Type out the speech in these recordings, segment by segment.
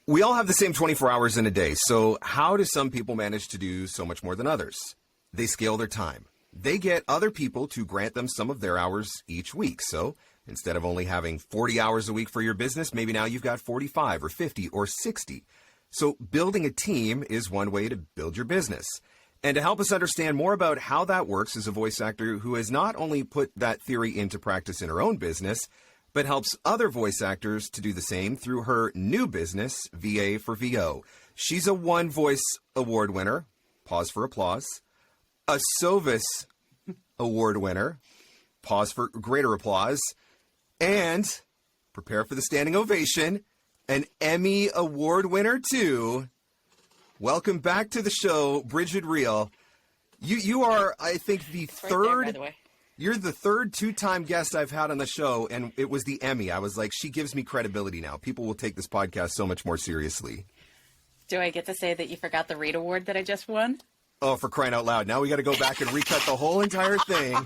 We all have the same 24 hours in a day, so how do some people manage to do so much more than others? They scale their time. They get other people to grant them some of their hours each week. So instead of only having 40 hours a week for your business, maybe now you've got 45 or 50 or 60. So building a team is one way to build your business. And to help us understand more about how that works is a voice actor who has not only put that theory into practice in her own business, but helps other voice actors to do the same through her new business, VA for VO. She's a One Voice Award winner, pause for applause, a Sovis Award winner, pause for greater applause, and, prepare for the standing ovation, an Emmy Award winner too. Welcome back to the show, Brigid Reale. You are, I think, the third... Right there, by the way. You're the third two-time guest I've had on the show, and it was the Emmy. I was like, she gives me credibility now. People will take this podcast so much more seriously. Do I get to say that you forgot the Reed Award that I just won? Oh, for crying out loud. Now we got to go back and recut the whole entire thing.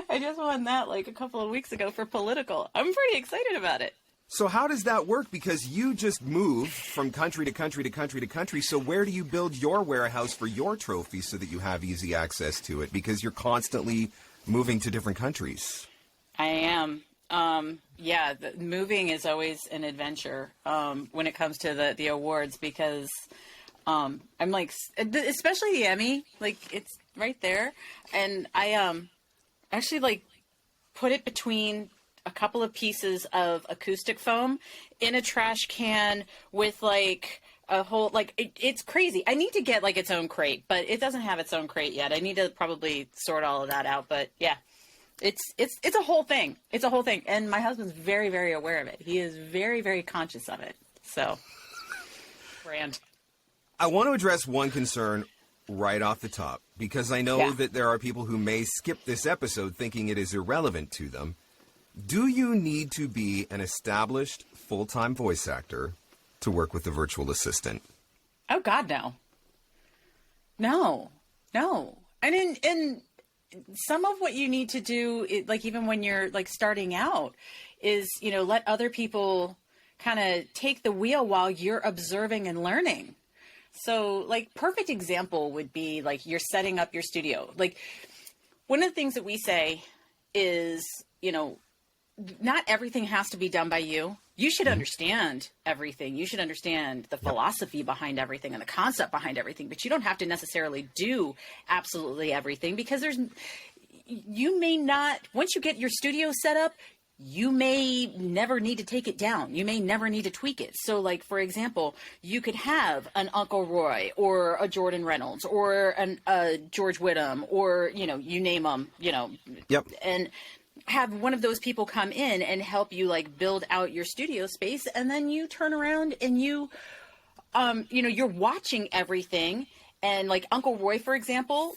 I just won that like a couple of weeks ago for Political. I'm pretty excited about it. So how does that work? Because you just moved from country to country to country to country. So where do you build your warehouse for your trophies so that you have easy access to it? Because you're constantly moving to different countries. I am. Moving is always an adventure when it comes to the awards because I'm like, especially the Emmy, like it's right there. And I actually like put it between a couple of pieces of acoustic foam in a trash can with like a whole, like it's crazy. I need to get like its own crate, but it doesn't have its own crate yet. I need to probably sort all of that out, but yeah, it's a whole thing. It's a whole thing. And my husband's very, very aware of it. He is very, very conscious of it. So brand. I want to address one concern right off the top, because I know that there are people who may skip this episode thinking it is irrelevant to them. Do you need to be an established full-time voice actor to work with a virtual assistant? Oh, God, no. No. And some of what you need to do, like even when you're like starting out, is, let other people kind of take the wheel while you're observing and learning. So like perfect example would be like you're setting up your studio. Like one of the things that we say is, not everything has to be done by you. You should understand everything. You should understand the philosophy behind everything and the concept behind everything, but you don't have to necessarily do absolutely everything because you may not, once you get your studio set up, you may never need to take it down. You may never need to tweak it. So like, for example, you could have an Uncle Roy or a Jordan Reynolds or a George Whittam or, you name them, and have one of those people come in and help you like build out your studio space. And then you turn around and you're watching everything. And like Uncle Roy, for example,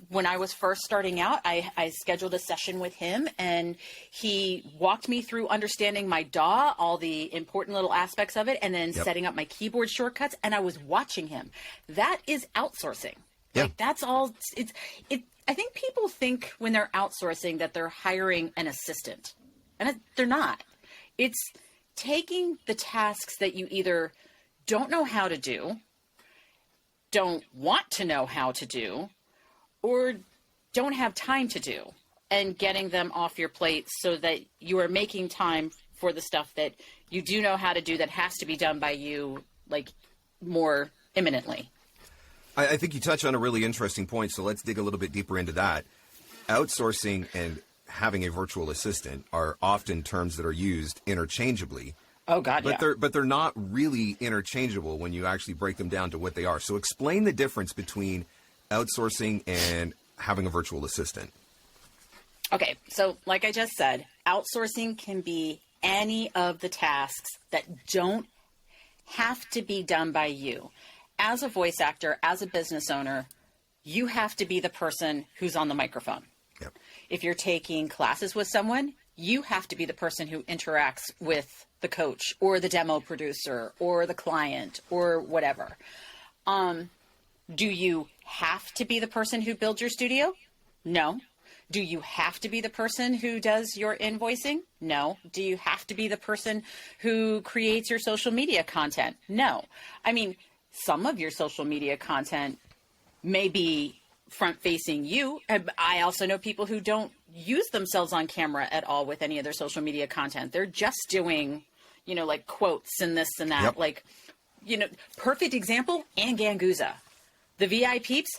when I was first starting out, I scheduled a session with him and he walked me through understanding my DAW, all the important little aspects of it, and then setting up my keyboard shortcuts. And I was watching him. That is outsourcing. Yeah. Like that's all. I think people think when they're outsourcing that they're hiring an assistant, and they're not. It's taking the tasks that you either don't know how to do, don't want to know how to do, or don't have time to do, and getting them off your plate so that you are making time for the stuff that you do know how to do that has to be done by you, like, more imminently. I think you touch on a really interesting point, so let's dig a little bit deeper into that. Outsourcing and having a virtual assistant are often terms that are used interchangeably. Oh, God, but they're not really interchangeable when you actually break them down to what they are. So explain the difference between outsourcing and having a virtual assistant. Okay, so like I just said, outsourcing can be any of the tasks that don't have to be done by you. As a voice actor, as a business owner, you have to be the person who's on the microphone. Yep. If you're taking classes with someone, you have to be the person who interacts with the coach or the demo producer or the client or whatever. Do you have to be the person who builds your studio? No. Do you have to be the person who does your invoicing? No. Do you have to be the person who creates your social media content? No. I mean, some of your social media content may be front-facing you. I also know people who don't use themselves on camera at all with any of their social media content. They're just doing, you know, like quotes and this and that. Yep. Like, you know, perfect example, Ann Ganguza. The VI Peeps,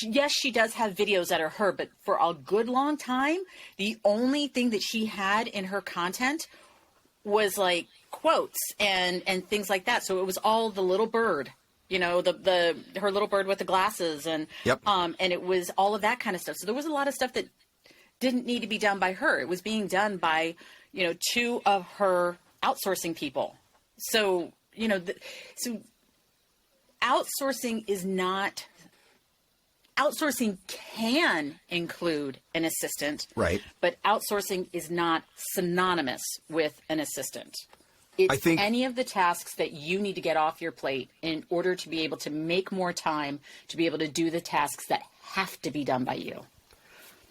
yes, she does have videos that are her, but for a good long time, the only thing that she had in her content was like quotes and things like that. So it was all the little bird, you know, her little bird with the glasses and and it was all of that kind of stuff. So there was a lot of stuff that didn't need to be done by her. It was being done by, you know, two of her outsourcing people. So, you know, so outsourcing can include an assistant, right? But outsourcing is not synonymous with an assistant. It's any of the tasks that you need to get off your plate in order to be able to make more time to be able to do the tasks that have to be done by you.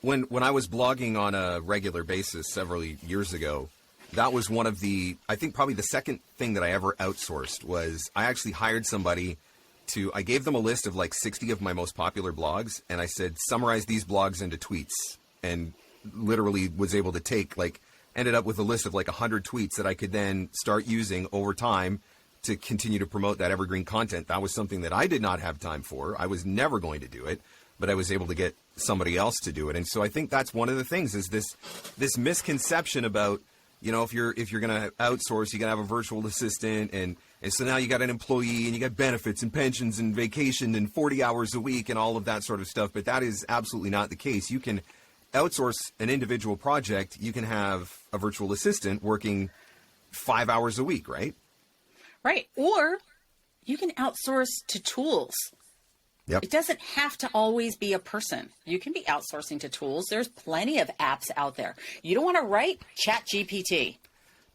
When I was blogging on a regular basis several years ago, that was one of the, I think probably the second thing that I ever outsourced was I actually hired somebody I gave them a list of like 60 of my most popular blogs, and I said, summarize these blogs into tweets, and literally was able to ended up with a list of like 100 tweets that I could then start using over time to continue to promote that evergreen content. That was something that I did not have time for. I was never going to do it, but I was able to get somebody else to do it. And so I think that's one of the things is this misconception about, you know, if you're going to outsource, you got to have a virtual assistant, and so now you got an employee and you got benefits and pensions and vacation and 40 hours a week and all of that sort of stuff. But that is absolutely not the case. You can outsource an individual project. You can have a virtual assistant working 5 hours a week, right? Right. Or you can outsource to tools. Yep. It doesn't have to always be a person. You can be outsourcing to tools. There's plenty of apps out there. You don't want to write ChatGPT.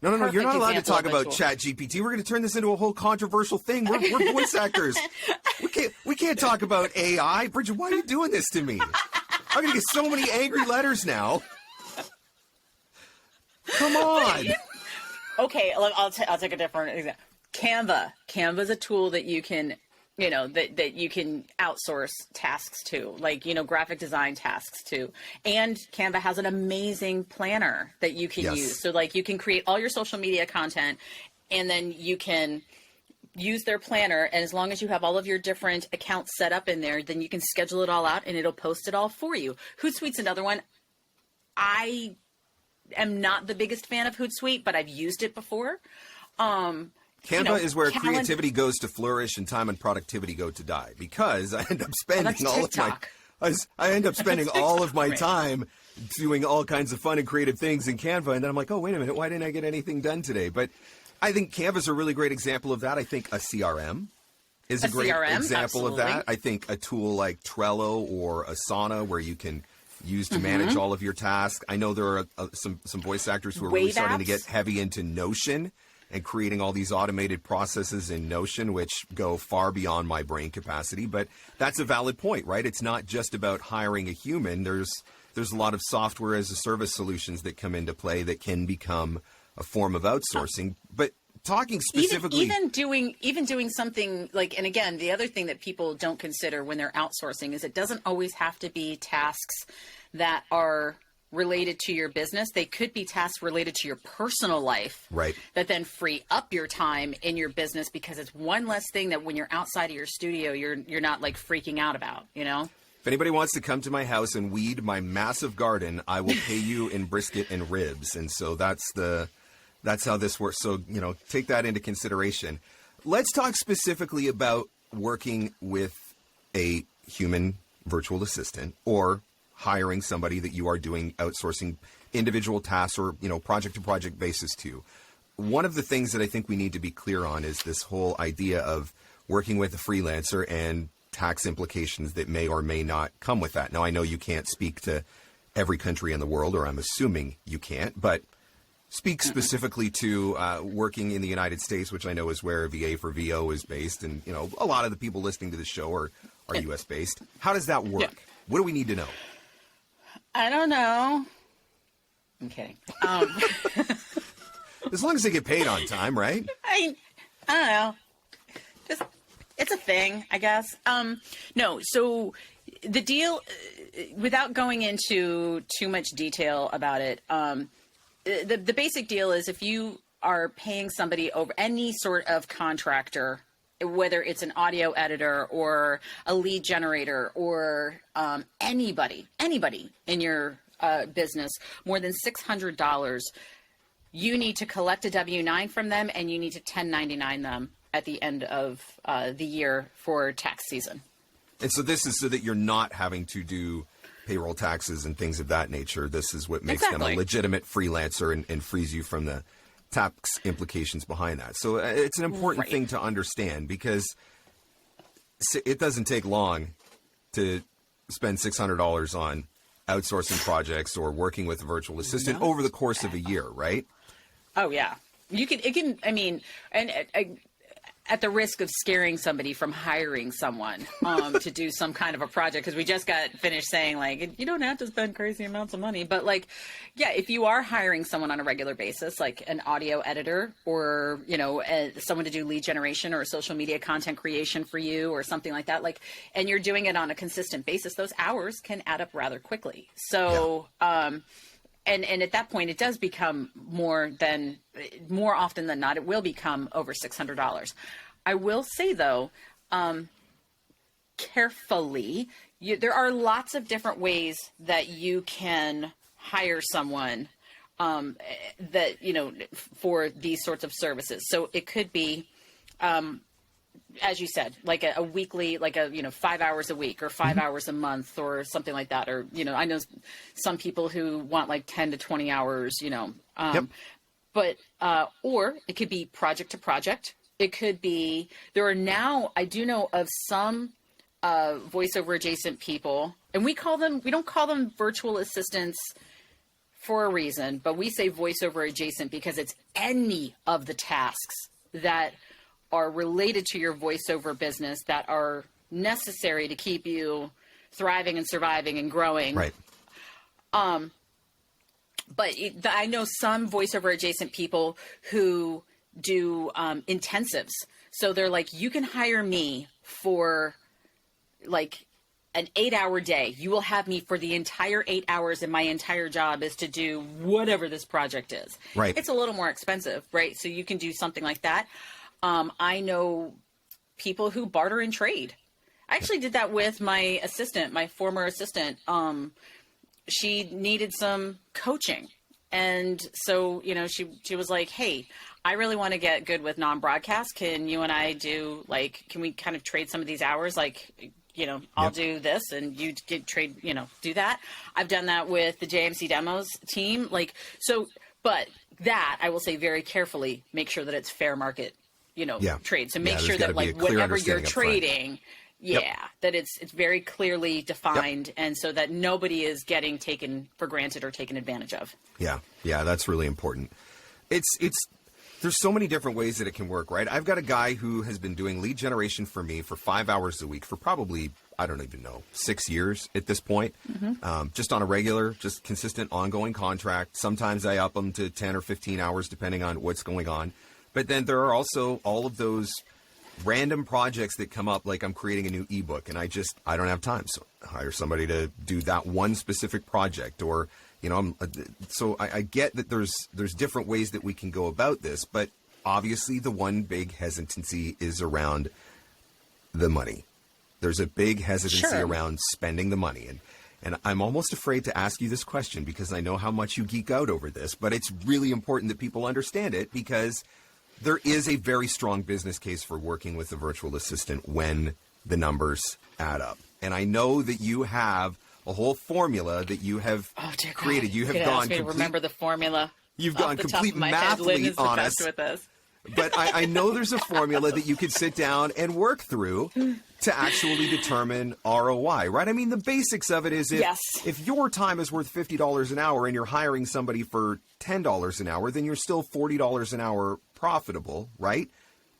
No, you're not allowed to talk about ChatGPT. We're going to turn this into a whole controversial thing. We're voice actors. We can't talk about AI. Brigid, why are you doing this to me? I'm going to get so many angry letters now. Come on. Okay, I'll take a different example. Canva is a tool that you can, you know, that you can outsource tasks to, like, you know, graphic design tasks to. And Canva has an amazing planner that you can use. So like you can create all your social media content, and then you can use their planner. And as long as you have all of your different accounts set up in there, then you can schedule it all out and it'll post it all for you. Hootsuite's another one. I am not the biggest fan of Hootsuite, but I've used it before. Canva is where creativity goes to flourish and time and productivity go to die, because I end up spending all of my time doing all kinds of fun and creative things in Canva, and then I'm like, oh, wait a minute, why didn't I get anything done today? But I think Canva's a really great example of that. I think a CRM is a great example of that. I think a tool like Trello or Asana, where you can use to manage all of your tasks. I know there are some voice actors who are really starting to get heavy into Notion and creating all these automated processes in Notion, which go far beyond my brain capacity. But that's a valid point, right? It's not just about hiring a human. There's a lot of software as a service solutions that come into play that can become a form of outsourcing. But talking specifically, even doing something like, and again, the other thing that people don't consider when they're outsourcing is it doesn't always have to be tasks that are related to your business. They could be tasks related to your personal life, right? That then free up your time in your business, because it's one less thing that when you're outside of your studio, you're not like freaking out about, you know? If anybody wants to come to my house and weed my massive garden, I will pay you in brisket and ribs. And so that's how this works. So, you know, take that into consideration. Let's talk specifically about working with a human virtual assistant, or hiring somebody that you are doing outsourcing individual tasks or, you know, project to project basis to. One of the things that I think we need to be clear on is this whole idea of working with a freelancer and tax implications that may or may not come with that. Now, I know you can't speak to every country in the world, or I'm assuming you can't, but speak specifically to working in the United States, which I know is where VA for VO is based. And, you know, a lot of the people listening to the show are US based. How does that work? Yeah. What do we need to know? I don't know. I'm kidding. As long as they get paid on time, right? I don't know. Just, it's a thing, I guess. No, so the deal, without going into too much detail about it, the basic deal is if you are paying somebody over any sort of contractor, whether it's an audio editor or a lead generator or anybody in your business, more than $600, you need to collect a W-9 from them and you need to 1099 them at the end of the year for tax season. And so this is so that you're not having to do payroll taxes and things of that nature. This is what makes them a legitimate freelancer and frees you from the tax implications behind that. So it's an important thing to understand, because it doesn't take long to spend $600 on outsourcing projects or working with a virtual assistant over the course of a year, right? Oh yeah, I mean, and at the risk of scaring somebody from hiring someone to do some kind of a project, because we just got finished saying, like, you don't have to spend crazy amounts of money, but like, yeah, if you are hiring someone on a regular basis, like an audio editor or, you know, someone to do lead generation or social media content creation for you or something like that, like, and you're doing it on a consistent basis, those hours can add up rather quickly. So, And at that point, it does become more often than not, it will become over $600. I will say, though, carefully, there are lots of different ways that you can hire someone that, you know, for these sorts of services. So it could be, as you said, like a weekly, like 5 hours a week or 5 hours a month or something like that. Or, you know, I know some people who want like 10 to 20 hours, you know, but, or it could be project to project. It could be, there are now, I do know of some voiceover adjacent people, and we don't call them virtual assistants for a reason, but we say voiceover adjacent because it's any of the tasks that are related to your voiceover business that are necessary to keep you thriving and surviving and growing. Right. But I know some voiceover adjacent people who do intensives. So they're like, you can hire me for like an 8-hour day. You will have me for the entire 8 hours, and my entire job is to do whatever this project is. Right. It's a little more expensive, right? So you can do something like that. I know people who barter and trade. I actually did that with my assistant, my former assistant. She needed some coaching. And so, you know, she was like, hey, I really want to get good with non-broadcast. Can you and I do, like, can we kind of trade some of these hours? Like, you know, I'll do this and you get trade, you know, do that. I've done that with the JMC Demos team. Like, so, but that I will say very carefully, make sure that it's fair market, you know, trade. So make sure that like whatever you're trading, that it's very clearly defined, and so that nobody is getting taken for granted or taken advantage of. Yeah, that's really important. There's so many different ways that it can work, right? I've got a guy who has been doing lead generation for me for 5 hours a week for probably, I don't even know, 6 years at this point. Just on a regular, just consistent, ongoing contract. Sometimes I up them to 10 or 15 hours depending on what's going on. But then there are also all of those random projects that come up, like I'm creating a new ebook and I don't have time. So I hire somebody to do that one specific project, or, you know, so I get that there's different ways that we can go about this, but obviously the one big hesitancy is around the money. There's a big hesitancy around spending the money. And I'm almost afraid to ask you this question because I know how much you geek out over this, but it's really important that people understand it, because there is a very strong business case for working with a virtual assistant when the numbers add up. And I know that you have a whole formula that you have created. You have gone complete, remember the formula. You've gone complete mathly on us. But I know there's a formula that you could sit down and work through to actually determine ROI, right? I mean, the basics of it is if your time is worth $50 an hour and you're hiring somebody for $10 an hour, then you're still $40 an hour profitable, right?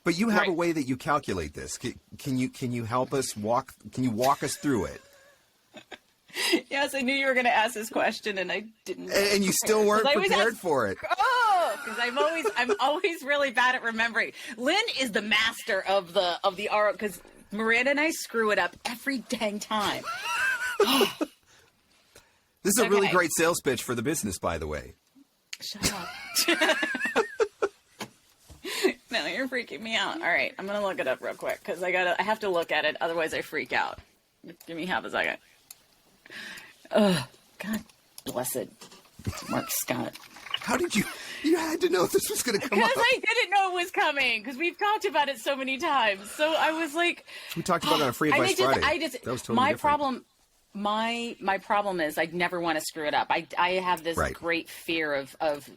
But you have a way that you calculate this. Can you help us walk us through it? Yes, I knew you were going to ask this question, and I didn't. And you still weren't prepared for it. Oh, because I'm always really bad at remembering. Lynn is the master of the RO, because Miranda and I screw it up every dang time. This is a really great sales pitch for the business, by the way. Shut up. No, you're freaking me out. All right, I'm gonna look it up real quick because I have to look at it, otherwise I freak out. Give me half a second. Ugh, God bless it, Mark Scott. How did you had to know this was going to come up? Because I didn't know it was coming, because we've talked about it so many times. So I was like... We talked about it on Free Advice Friday. That was totally my different. My problem is I never want to screw it up. I have this great fear of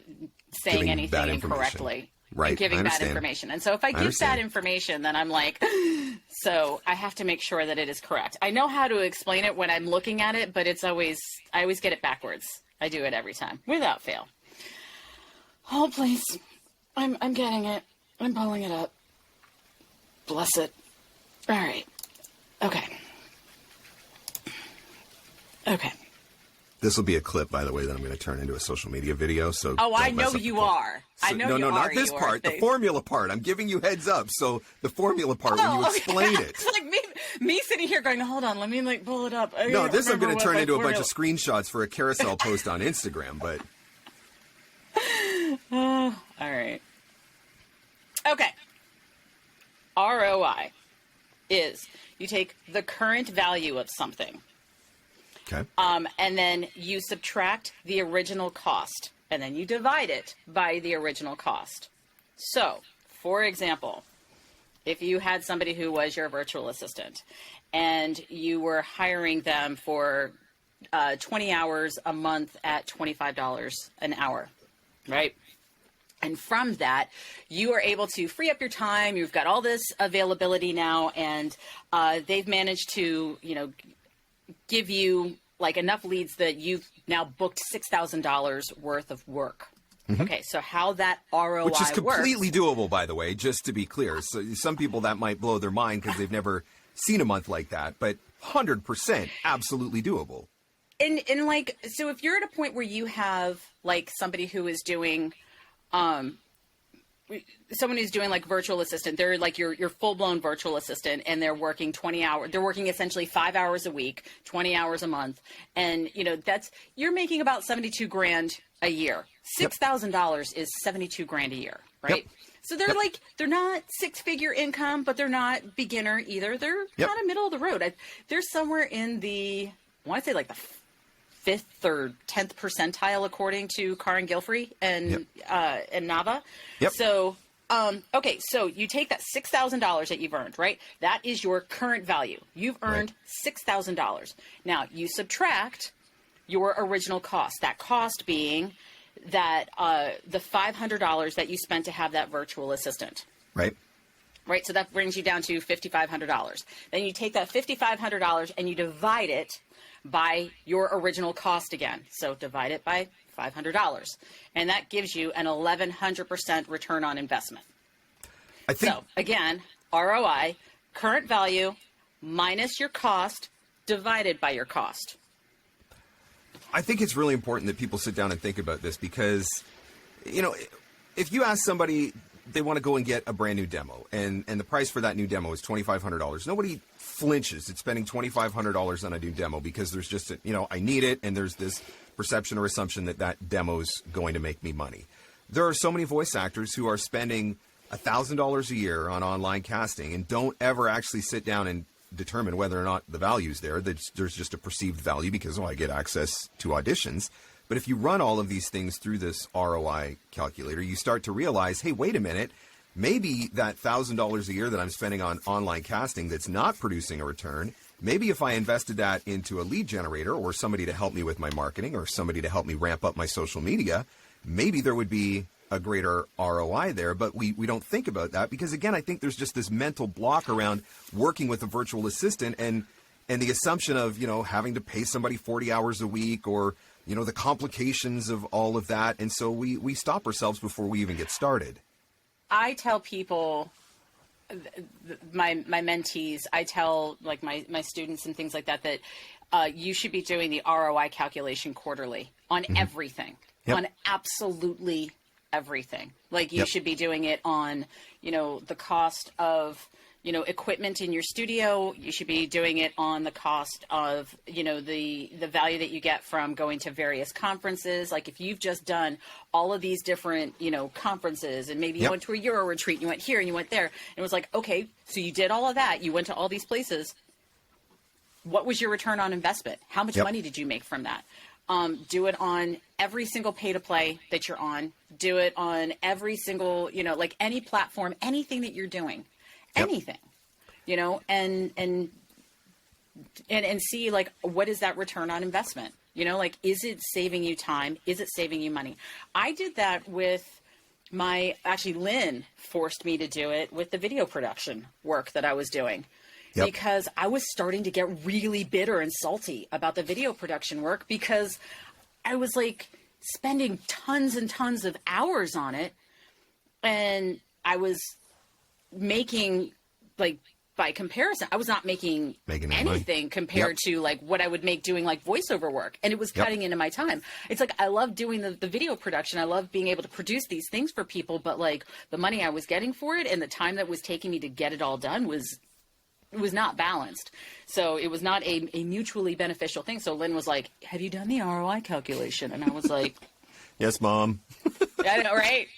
saying Giving anything incorrectly. Right. And giving bad information. And so if I give bad information, then I'm like, so I have to make sure that it is correct. I know how to explain it when I'm looking at it, but I always get it backwards. I do it every time, without fail. Oh, please. I'm getting it. I'm pulling it up. Bless it. All right. Okay. This will be a clip, by the way, that I'm going to turn into a social media video. So I know you are. I know you are. No, not this part. The formula part. I'm giving you heads up. So the formula part, when you explain it. It's like me sitting here going, hold on, let me pull it up. No, this I'm going to turn into a bunch of screenshots for a carousel post on Instagram, but... All right. Okay. ROI is you take the current value of something. Okay. And then you subtract the original cost, and then you divide it by the original cost. So, for example, if you had somebody who was your virtual assistant and you were hiring them for 20 hours a month at $25 an hour, right? And from that, you are able to free up your time. You've got all this availability now, and they've managed to, give you like enough leads that you've now booked $6,000 worth of work. Mm-hmm. Okay, so how that ROI works. Which is completely works, doable, by the way, just to be clear. So some people that might blow their mind because they've never seen a month like that, but 100% absolutely doable. And like, so if you're at a point where you have like somebody who is doing, someone who's doing like virtual assistant, they're like your full-blown virtual assistant, and they're working 20 hours. They're working essentially 5 hours a week, 20 hours a month. And you're making about 72 grand a year. $6,000 is 72 grand a year, right? Yep. So they're not six-figure income, but they're not beginner either. They're kind of middle of the road. They're somewhere in the, I want to say like the 5th or 10th percentile, according to Karin Gilfrey and Nava. Yep. So, okay, so you take that $6,000 that you've earned, right? That is your current value. You've earned $6,000. Now you subtract your original cost. That cost being that the $500 that you spent to have that virtual assistant. Right. Right. So that brings you down to $5,500. Then you take that $5,500 and you divide it by your original cost again. So divide it by $500. And that gives you an 1,100% return on investment. So again, ROI, current value minus your cost divided by your cost. I think it's really important that people sit down and think about this because, if you ask somebody, they want to go and get a brand new demo, and the price for that new demo is $2,500. Nobody flinches at spending $2,500 on a new demo because there's just, I need it, and there's this perception or assumption that demo's going to make me money. There are so many voice actors who are spending $1,000 a year on online casting and don't ever actually sit down and determine whether or not the value's there. There's just a perceived value because, I get access to auditions. But if you run all of these things through this ROI calculator, you start to realize, hey, wait a minute, maybe that $1,000 a year that I'm spending on online casting that's not producing a return, maybe if I invested that into a lead generator or somebody to help me with my marketing or somebody to help me ramp up my social media, maybe there would be a greater ROI there. But we don't think about that because, again, I think there's just this mental block around working with a virtual assistant and the assumption of, having to pay somebody 40 hours a week or, the complications of all of that. And so we stop ourselves before we even get started. I tell people, my mentees, I tell like my students and things like that, you should be doing the ROI calculation quarterly on everything, on absolutely everything. Like you should be doing it on, the cost of, equipment in your studio. You should be doing it on the cost of, the value that you get from going to various conferences. Like if you've just done all of these different, conferences, and maybe you went to a Euro retreat, and you went here and you went there, and it was like, okay, so you did all of that. You went to all these places. What was your return on investment? How much money did you make from that? Do it on every single pay to play that you're on. Do it on every single, like any platform, anything that you're doing, anything, and see like, what is that return on investment? Like, is it saving you time? Is it saving you money? I did that with Lynn forced me to do it with the video production work that I was doing. Because I was starting to get really bitter and salty about the video production work because I was like spending tons and tons of hours on it. And I was making, like, by comparison, I was not making anything compared to like what I would make doing like voiceover work. And it was cutting into my time. It's like, I love doing the video production. I love being able to produce these things for people, but like the money I was getting for it and the time that was taking me to get it all done was not balanced. So it was not a mutually beneficial thing. So Lynn was like, have you done the ROI calculation? And I was like, yes, Mom. I know, right?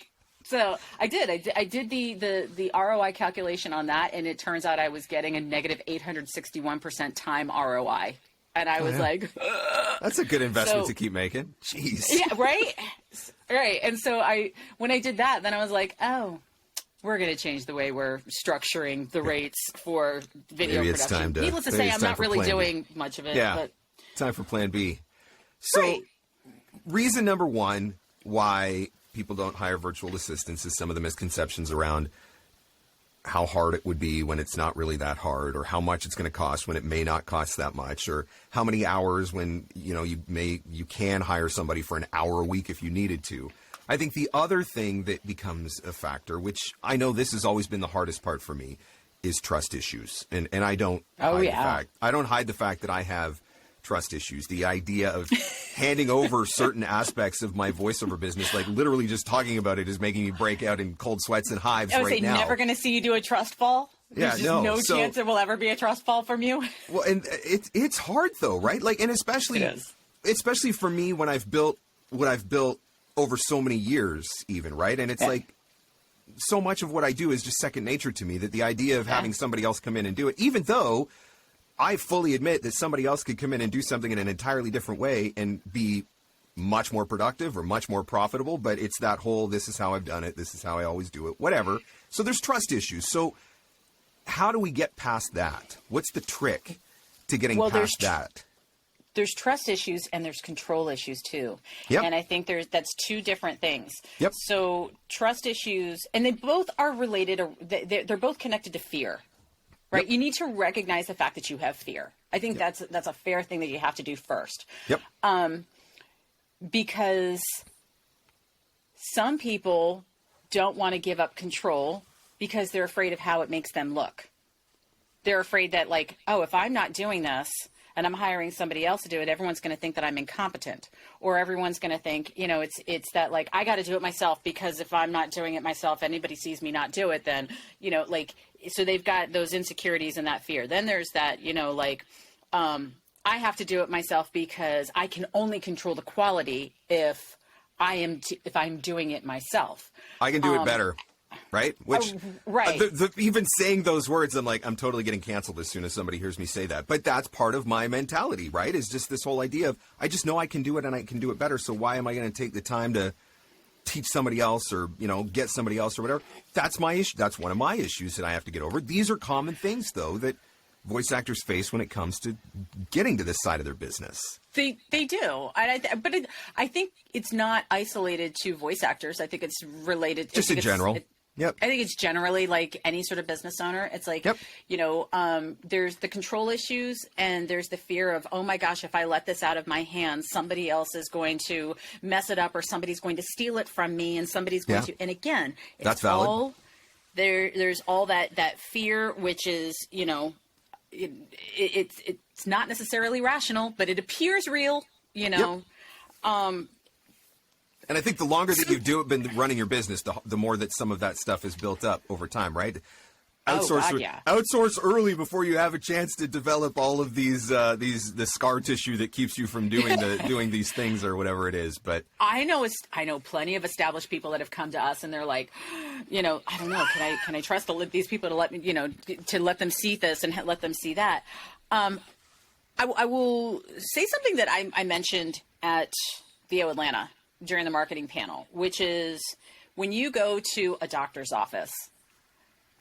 So I did the ROI calculation on that. And it turns out I was getting a negative 861% time ROI. And I was like, ugh. That's a good investment to keep making. Jeez. Yeah, right? Right. And so when I did that, then I was like, oh, we're going to change the way we're structuring the rates for video production. Needless to say, I'm not really doing much of it. Yeah, but time for plan B. So reason number one why people don't hire virtual assistants is some of the misconceptions around how hard it would be when it's not really that hard, or how much it's going to cost when it may not cost that much, or how many hours when you can hire somebody for an hour a week if you needed to. I think the other thing that becomes a factor, which I know this has always been the hardest part for me, is trust issues. And I don't hide the fact that I have trust issues. The idea of handing over certain aspects of my voiceover business, like literally just talking about it, is making me break out in cold sweats and hives right now. Never going to see you do a trust fall? There's no chance there will ever be a trust fall from you? Well, and it's hard though, right? Like, and especially for me when I've built what I've built over so many years even, right? And it's like, so much of what I do is just second nature to me, that the idea of having somebody else come in and do it, even though I fully admit that somebody else could come in and do something in an entirely different way and be much more productive or much more profitable, but it's that whole, this is how I've done it, this is how I always do it, whatever. So there's trust issues. So how do we get past that? What's the trick to getting past that? There's trust issues and there's control issues too. Yep. And I think that's two different things. Yep. So trust issues, and they both are related, or they're both connected to fear, right? Yep. You need to recognize the fact that you have fear. I think that's a fair thing that you have to do first. Yep. Because some people don't want to give up control because they're afraid of how it makes them look. They're afraid that, like, oh, if I'm not doing this and I'm hiring somebody else to do it, everyone's going to think that I'm incompetent, or everyone's going to think, it's that, like, I got to do it myself, because if I'm not doing it myself, anybody sees me not do it, then, so they've got those insecurities and that fear. Then there's that, I have to do it myself because I can only control the quality if I'm doing it myself. I can do it better. Right? Which, right. Even saying those words, I'm totally getting canceled as soon as somebody hears me say that. But that's part of my mentality, right? Is just this whole idea of, I just know I can do it and I can do it better. So why am I going to take the time to teach somebody else, or, get somebody else or whatever? That's my issue. That's one of my issues that I have to get over. These are common things, though, that voice actors face when it comes to getting to this side of their business. They do. But I think it's not isolated to voice actors. I think it's related. Just in general. Yep. I think it's generally like any sort of business owner. It's like, there's the control issues and there's the fear of, oh my gosh, if I let this out of my hands, somebody else is going to mess it up, or somebody's going to steal it from me, and somebody's going to, and again, that's valid. All there's all that fear, which is, It's not necessarily rational, but it appears real, you know. Yep. And I think the longer that you've been running your business, the more that some of that stuff is built up over time, right? Outsource early before you have a chance to develop all of the scar tissue that keeps you from doing these things or whatever it is. But I know plenty of established people that have come to us and they're like, you know, I don't know, can I trust these people to let me, you know, to let them see this and let them see that. I will say something that I mentioned at VO Atlanta during the marketing panel, which is when you go to a doctor's office,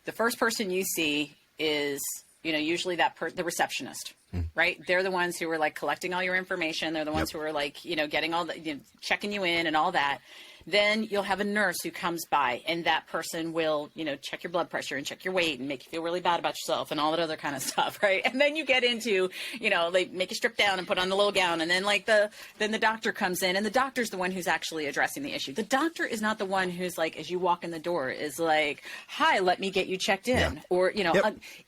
the first person you see is, you know, usually the receptionist, right? They're the ones who are like collecting all your information. They're the ones who are like, you know, getting all the, you know, checking you in and all that. Then you'll have a nurse who comes by and that person will, you know, check your blood pressure and check your weight and make you feel really bad about yourself and all that other kind of stuff, right? And then you get into, you know, they make you strip down and put on the little gown. And then like then the doctor comes in and the doctor's the one who's actually addressing the issue. The doctor is not the one who's like, as you walk in the door is like, hi, let me get you checked in. Yeah. Or, you know,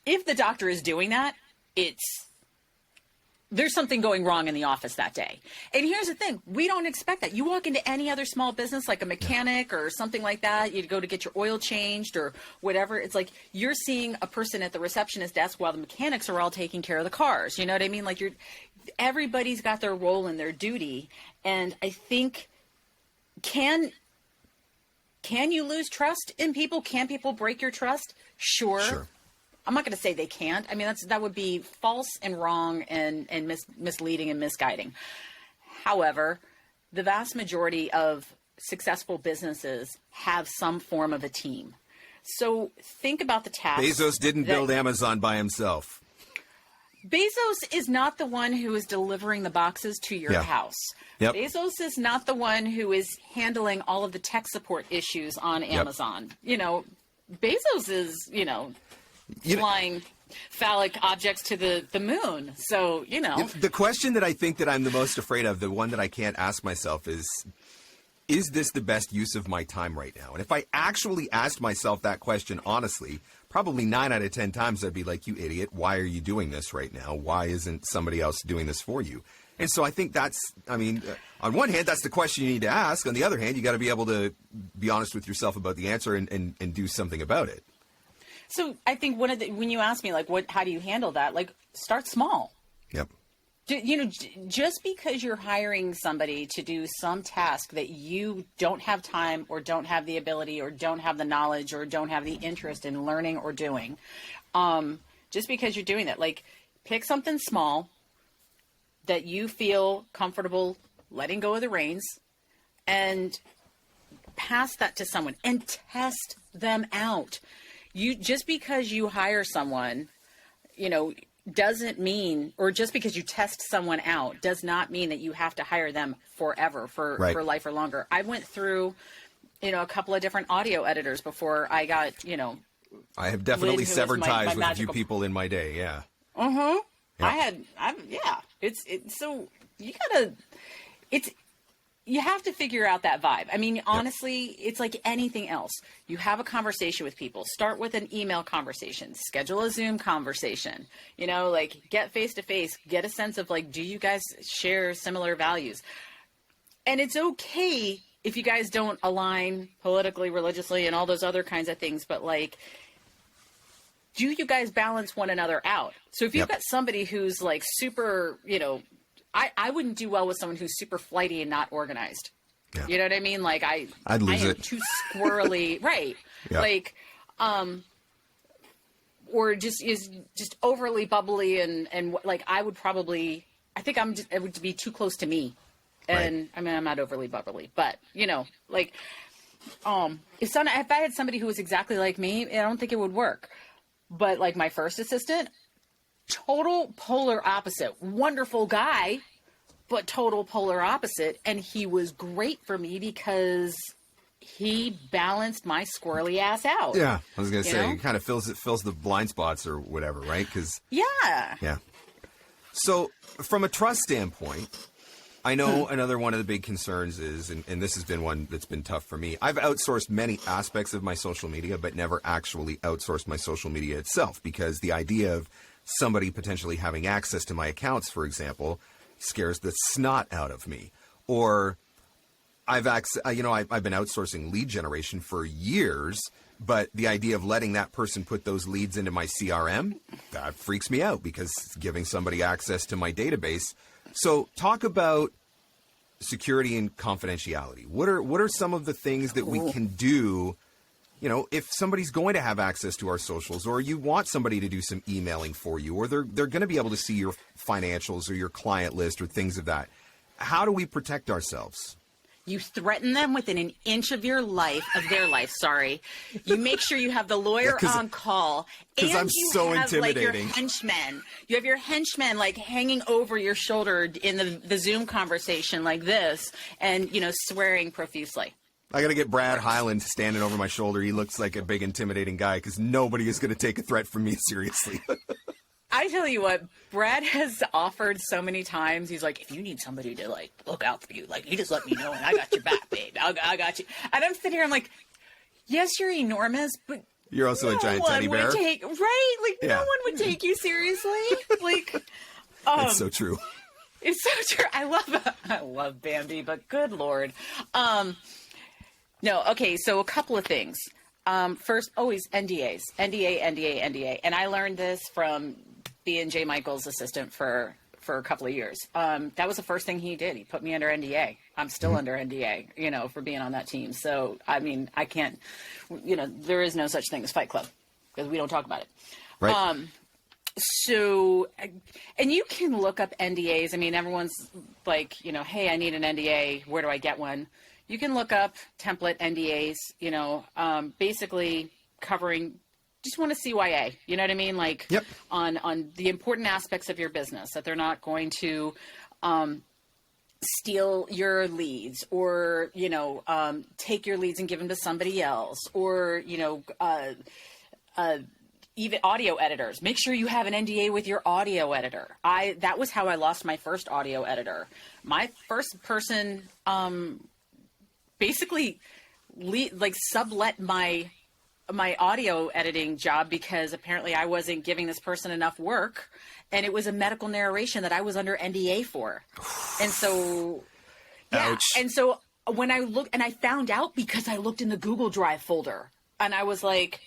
if the doctor is doing that, there's something going wrong in the office that day. And here's the thing. We don't expect that. You walk into any other small business like a mechanic or something like that. You go to get your oil changed or whatever. It's like you're seeing a person at the receptionist desk while the mechanics are all taking care of the cars. You know what I mean? Like everybody's got their role and their duty. And I think can you lose trust in people? Can people break your trust? Sure. I'm not going to say they can't. I mean, that would be false and wrong and misleading and misguiding. However, the vast majority of successful businesses have some form of a team. So think about the task. Bezos didn't build Amazon by himself. Bezos is not the one who is delivering the boxes to your house. Yep. Bezos is not the one who is handling all of the tech support issues on Amazon. You know, Bezos is, you know, flying phallic objects to the moon. So, you know. The question that I think that I'm the most afraid of, the one that I can't ask myself is this the best use of my time right now? And if I actually asked myself that question honestly, probably 9 out of 10 times I'd be like, you idiot, why are you doing this right now? Why isn't somebody else doing this for you? And so I think on one hand, that's the question you need to ask. On the other hand, you got to be able to be honest with yourself about the answer and do something about it. So I think when you ask me, like, how do you handle that? Like, start small. Yep. You know, just because you're hiring somebody to do some task that you don't have time or don't have the ability or don't have the knowledge or don't have the interest in learning or doing, just because you're doing that, like, pick something small that you feel comfortable letting go of the reins and pass that to someone and test them out. Just because you hire someone, you know, doesn't mean, or just because you test someone out does not mean that you have to hire them forever for life or longer. I went through, you know, a couple of different audio editors before I got, you know. I have definitely severed ties with a few people in my day. Yeah. Mm-hmm. Yeah. So you have to figure out that vibe. I mean, honestly, it's like anything else. You have a conversation with people. Start with an email conversation. Schedule a Zoom conversation. You know, like get face-to-face. Get a sense of like, do you guys share similar values? And it's okay if you guys don't align politically, religiously, and all those other kinds of things. But like, do you guys balance one another out? So if you've got somebody who's like super, you know, I wouldn't do well with someone who's super flighty and not organized. Yeah. You know what I mean? Like I'd lose I am it. Too squirrely, right? Yeah. Like, or just overly bubbly and like I think it would be too close to me. And I mean, I'm not overly bubbly, but you know, like, if I had somebody who was exactly like me, I don't think it would work. But like my first assistant, total polar opposite. Wonderful guy, but total polar opposite. And he was great for me because he balanced my squirrely ass out. Yeah, I was going to say, it kind of fills the blind spots or whatever, right? Yeah. So from a trust standpoint, I know another one of the big concerns is, and this has been one that's been tough for me, I've outsourced many aspects of my social media, but never actually outsourced my social media itself, because the idea of somebody potentially having access to my accounts, for example, scares the snot out of me. Or I've been outsourcing lead generation for years, but the idea of letting that person put those leads into my CRM, that freaks me out because it's giving somebody access to my database. So talk about security and confidentiality. What are some of the things that we can do? You know, if somebody's going to have access to our socials, or you want somebody to do some emailing for you, or they're going to be able to see your financials or your client list or things of that, how do we protect ourselves? You threaten them within an inch of their life. Sorry. You make sure you have the lawyer on call. Because I'm so intimidating. Like, your henchmen. You have your henchmen like hanging over your shoulder in the Zoom conversation like this, and swearing profusely. I got to get Brad Highland standing over my shoulder. He looks like a big intimidating guy because nobody is going to take a threat from me seriously. I tell you what, Brad has offered so many times. He's like, if you need somebody to like look out for you, like you just let me know and I got your back, babe. I got you. And I'm sitting here, I'm like, yes, you're enormous, but you're also a giant teddy bear. No one would take you seriously. Like, it's so true. It's so true. I love Bambi, but good Lord. No, okay, so a couple of things. First, always NDAs. NDA. And I learned this from being J. Michael's assistant for a couple of years. That was the first thing he did. He put me under NDA. I'm still under NDA, for being on that team. So, I mean, I can't, there is no such thing as Fight Club because we don't talk about it. Right. So, and you can look up NDAs. I mean, everyone's like, hey, I need an NDA. Where do I get one? You can look up template NDAs, basically covering, just want to CYA, you know what I mean? Like yep. on the important aspects of your business, that they're not going to steal your leads or, take your leads and give them to somebody else or, even audio editors. Make sure you have an NDA with your audio editor. That was how I lost my first audio editor. My first person, basically sublet my audio editing job because apparently I wasn't giving this person enough work, and it was a medical narration that I was under NDA for. And so, yeah. Ouch. And so when I looked, and I found out because I looked in the Google Drive folder, and I was like,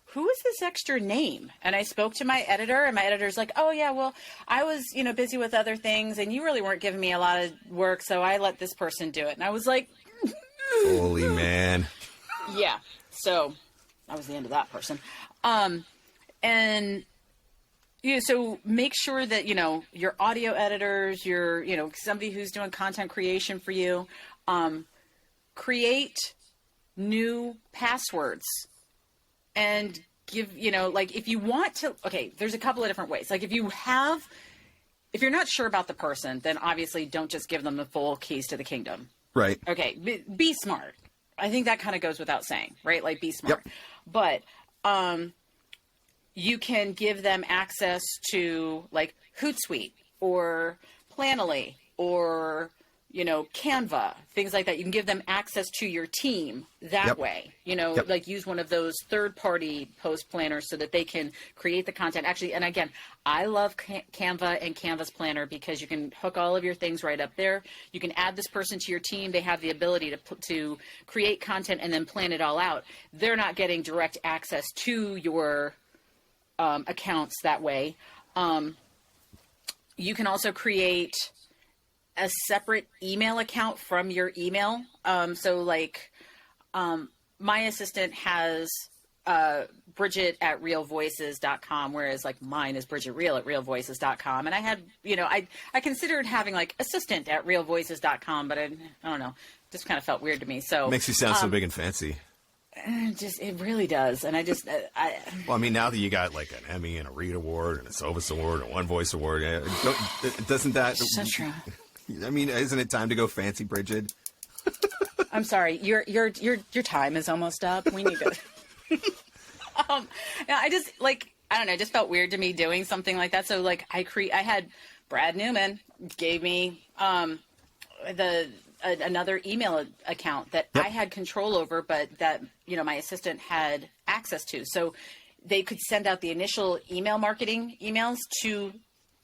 who is this extra name? And I spoke to my editor, and my editor's like, oh yeah, well, I was, busy with other things, and you really weren't giving me a lot of work, so I let this person do it. And I was like, holy man. Yeah. So that was the end of that person. And so make sure that, your audio editors, your, somebody who's doing content creation for you, create new passwords and give, if you want to, okay, there's a couple of different ways. Like if you're not sure about the person, then obviously don't just give them the full keys to the kingdom. Right. Okay. Be smart. I think that kind of goes without saying, right? Like be smart. Yep. But you can give them access to like Hootsuite or Planoly or, Canva, things like that. You can give them access to your team that way, like use one of those third-party post planners so that they can create the content. Actually, and again, I love Canva and Canva's planner because you can hook all of your things right up there. You can add this person to your team. They have the ability to create content and then plan it all out. They're not getting direct access to your accounts that way. You can also create a separate email account from your email. So like, my assistant has, Brigid at realvoices.com, whereas like mine is Brigid Reale at realvoices.com. And I had, I considered having like assistant at realvoices.com, but I don't know, just kind of felt weird to me. So makes you sound so big and fancy. It really does. And well, I mean, now that you got like an Emmy and a Reed Award and a Sovis Award and One Voice Award, doesn't that... So true. I mean, isn't it time to go fancy, Brigid? I'm sorry. Your time is almost up. We need to... I just I don't know, it just felt weird to me doing something like that. So like I had Brad Newman gave me another email account that I had control over, but that, my assistant had access to. So they could send out the initial email marketing emails to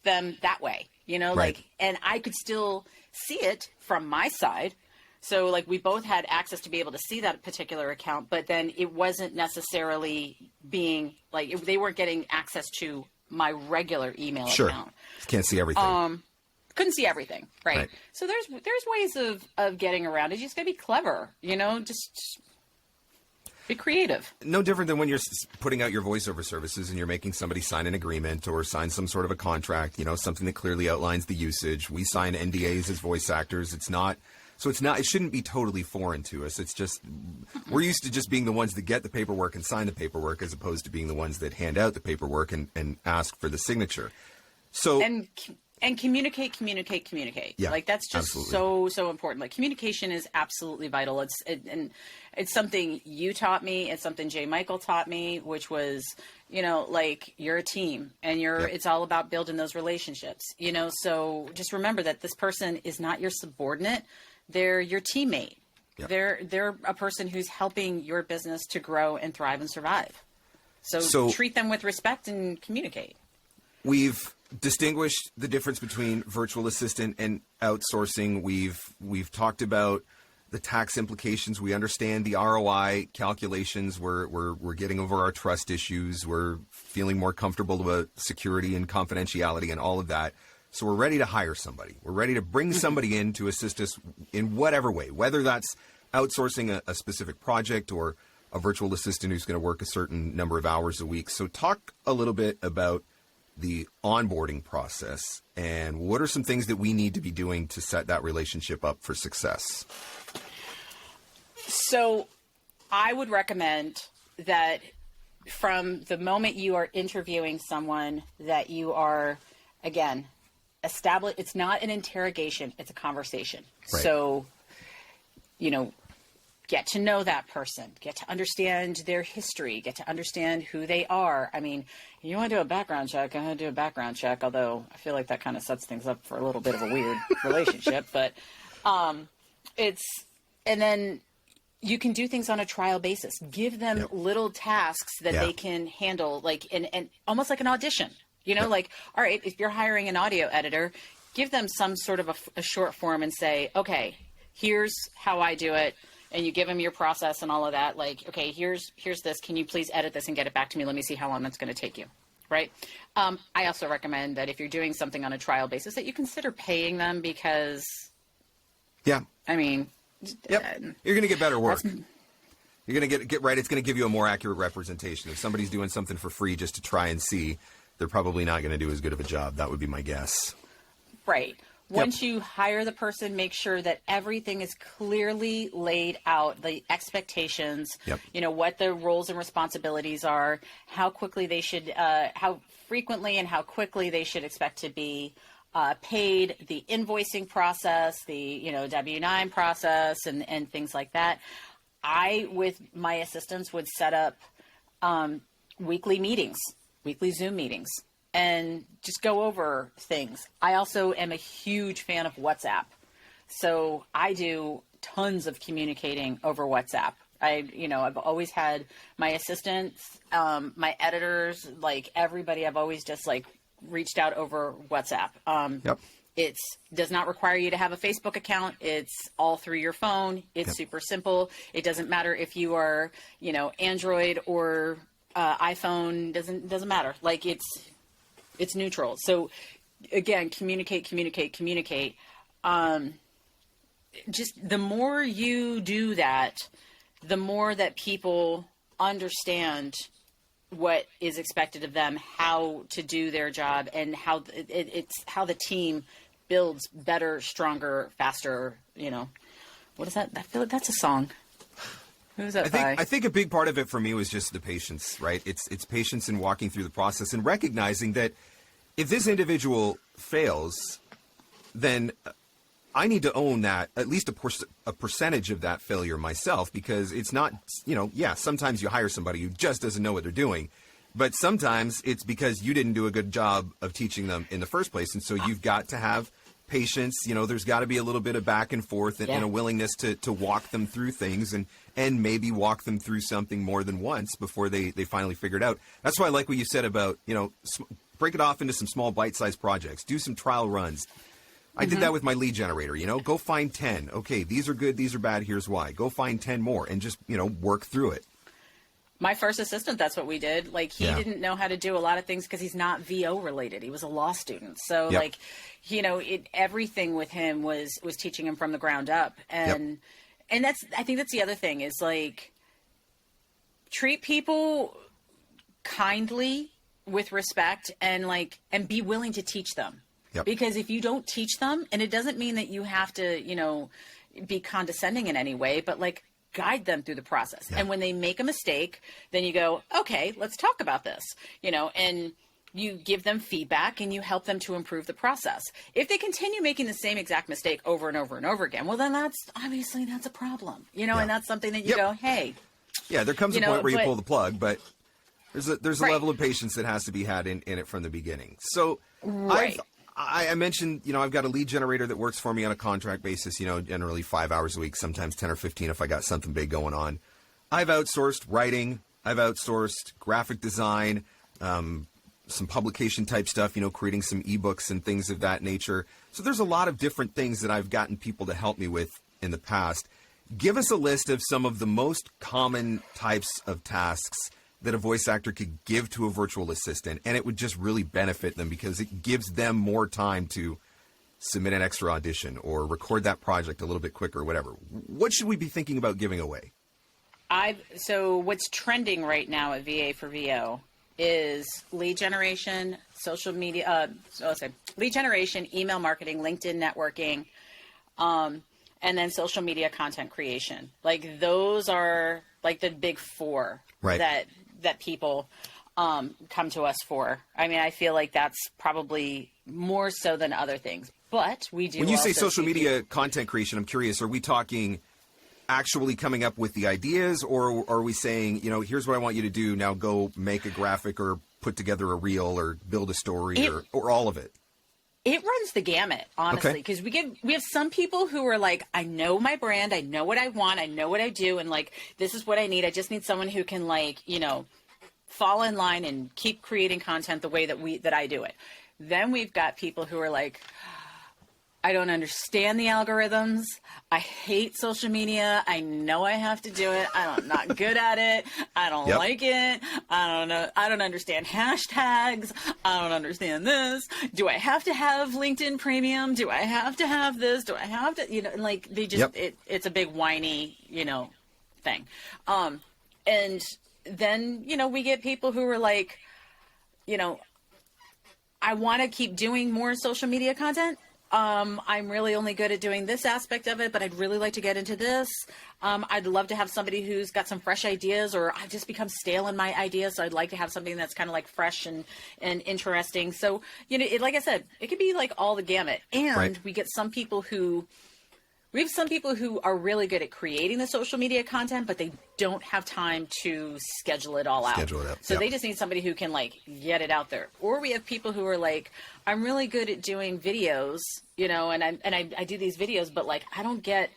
them that way, Right. like, and I could still see it from my side. So like we both had access to be able to see that particular account, but then it wasn't necessarily being like, they weren't getting access to my regular email account. Can't see everything. Couldn't see everything. Right. So there's ways of getting around it. You just gotta be clever, just be creative. No different than when you're putting out your voiceover services and you're making somebody sign an agreement or sign some sort of a contract, something that clearly outlines the usage. We sign NDAs as voice actors. It shouldn't be totally foreign to us. It's just, we're used to just being the ones that get the paperwork and sign the paperwork as opposed to being the ones that hand out the paperwork and ask for the signature. So, and communicate. Yeah, like that's just so important. Like communication is absolutely vital. It's something you taught me. It's something J. Michael taught me, which was, like you're a team and it's all about building those relationships, so just remember that this person is not your subordinate. They're your teammate. Yep. They're a person who's helping your business to grow and thrive and survive. So treat them with respect and communicate. We've distinguished the difference between virtual assistant and outsourcing. We've talked about the tax implications. We understand the ROI calculations. We're getting over our trust issues. We're feeling more comfortable about security and confidentiality and all of that. So we're ready to hire somebody. We're ready to bring somebody in to assist us in whatever way, whether that's outsourcing a specific project or a virtual assistant who's going to work a certain number of hours a week. So talk a little bit about the onboarding process and what are some things that we need to be doing to set that relationship up for success? So I would recommend that from the moment you are interviewing someone that you are, again, it's not an interrogation, it's a conversation. Right. So, get to know that person, get to understand their history, get to understand who they are. I mean, you want to do a background check, I'm going to do a background check, although I feel like that kind of sets things up for a little bit of a weird relationship, but and then you can do things on a trial basis. Give them little tasks that they can handle, like, and almost like an audition. Like, all right, if you're hiring an audio editor, give them some sort of a short form and say, okay, here's how I do it. And you give them your process and all of that. Like, okay, here's this. Can you please edit this and get it back to me? Let me see how long that's going to take you. Right. I also recommend that if you're doing something on a trial basis that you consider paying them because, I mean, you're going to get better work. You're going to get right. It's going to give you a more accurate representation. If somebody's doing something for free just to try and see, they're probably not going to do as good of a job. That would be my guess. Right. Once you hire the person, make sure that everything is clearly laid out, the expectations, what the roles and responsibilities are, how quickly they should, how frequently and how quickly they should expect to be paid, the invoicing process, the, W-9 process and things like that. I, with my assistants, would set up weekly Zoom meetings, and just go over things. I also am a huge fan of WhatsApp. So I do tons of communicating over WhatsApp. I've always had my assistants, my editors, like everybody, I've always just like reached out over WhatsApp. It does not require you to have a Facebook account. It's all through your phone. It's super simple. It doesn't matter if you are, Android or iPhone, doesn't matter. Like it's neutral. So again, communicate. Just the more you do that, the more that people understand what is expected of them, how to do their job, and how it's how the team builds better, stronger, faster. What is that? I feel like that's a song. Who's that by? I think a big part of it for me was just the patience, right? It's patience in walking through the process and recognizing that if this individual fails, then I need to own that, at least a percentage of that failure myself, because it's not, sometimes you hire somebody who just doesn't know what they're doing, but sometimes it's because you didn't do a good job of teaching them in the first place. And so you've got to have patience. You know, there's got to be a little bit of back and forth and a willingness to walk them through things and maybe walk them through something more than once before they finally figure it out. That's why I like what you said about, you know, break it off into some small bite-sized projects. Do some trial runs. I did that with my lead generator, you know. Go find 10. Okay, these are good, these are bad, here's why. Go find 10 more and just, you know, work through it. My first assistant, that's what we did. Like, he didn't know how to do a lot of things because he's not VO related. He was a law student. So, like, you know, everything with him was teaching him from the ground up. And and I think that's the other thing is, like, treat people kindly with respect and be willing to teach them. Because if you don't teach them, and it doesn't mean that you have to, you know, be condescending in any way, but like, guide them through the process. And when they make a mistake, then you go, okay, let's talk about this, you know, and you give them feedback and you help them to improve the process. If they continue making the same exact mistake over and over and over again, well, then that's a problem, you know, and that's something that you go, hey. Yeah, there comes a point where you pull the plug, but there's a level of patience that has to be had in it from the beginning. So I mentioned, you know, I've got a lead generator that works for me on a contract basis, you know, generally 5 hours a week, sometimes 10 or 15 if I got something big going on. I've outsourced writing. I've outsourced graphic design, some publication type stuff, you know, creating some ebooks and things of that nature. So there's a lot of different things that I've gotten people to help me with in the past. Give us a list of some of the most common types of tasks that a voice actor could give to a virtual assistant, and it would just really benefit them because it gives them more time to submit an extra audition or record that project a little bit quicker or whatever. What should we be thinking about giving away? So what's trending right now at VA for VO is lead generation, social media, lead generation, email marketing, LinkedIn networking, and then social media content creation. Like, those are like the big four that people come to us for. I mean, I feel like that's probably more so than other things, but we do. When you say social media content creation, I'm curious, are we talking actually coming up with the ideas, or are we saying, you know, here's what I want you to do, now go make a graphic or put together a reel or build a story or all of it? It runs the gamut, honestly, because we have some people who are like, I know my brand, I know what I want, I know what I do, and like, this is what I need. I just need someone who can, like, you know, fall in line and keep creating content the way that I do it. Then we've got people who are like, I don't understand the algorithms. I hate social media. I know I have to do it. I'm not good at it. I don't like it. I don't know. I don't understand hashtags. I don't understand this. Do I have to have LinkedIn Premium? Do I have to have this? Do I have to, you know, like, they just, it's a big whiny, you know, thing. And then, you know, we get people who are like, you know, I want to keep doing more social media content. I'm really only good at doing this aspect of it, but I'd really like to get into this. I'd love to have somebody who's got some fresh ideas, or I've just become stale in my ideas. So I'd like to have something that's kind of like fresh and interesting. So, you know, like I said, it could be like all the gamut. And we have some people who are really good at creating the social media content, but they don't have time to schedule it all out. So they just need somebody who can, like, get it out there. Or we have people who are like, I'm really good at doing videos, you know, and I do these videos, but like, I don't get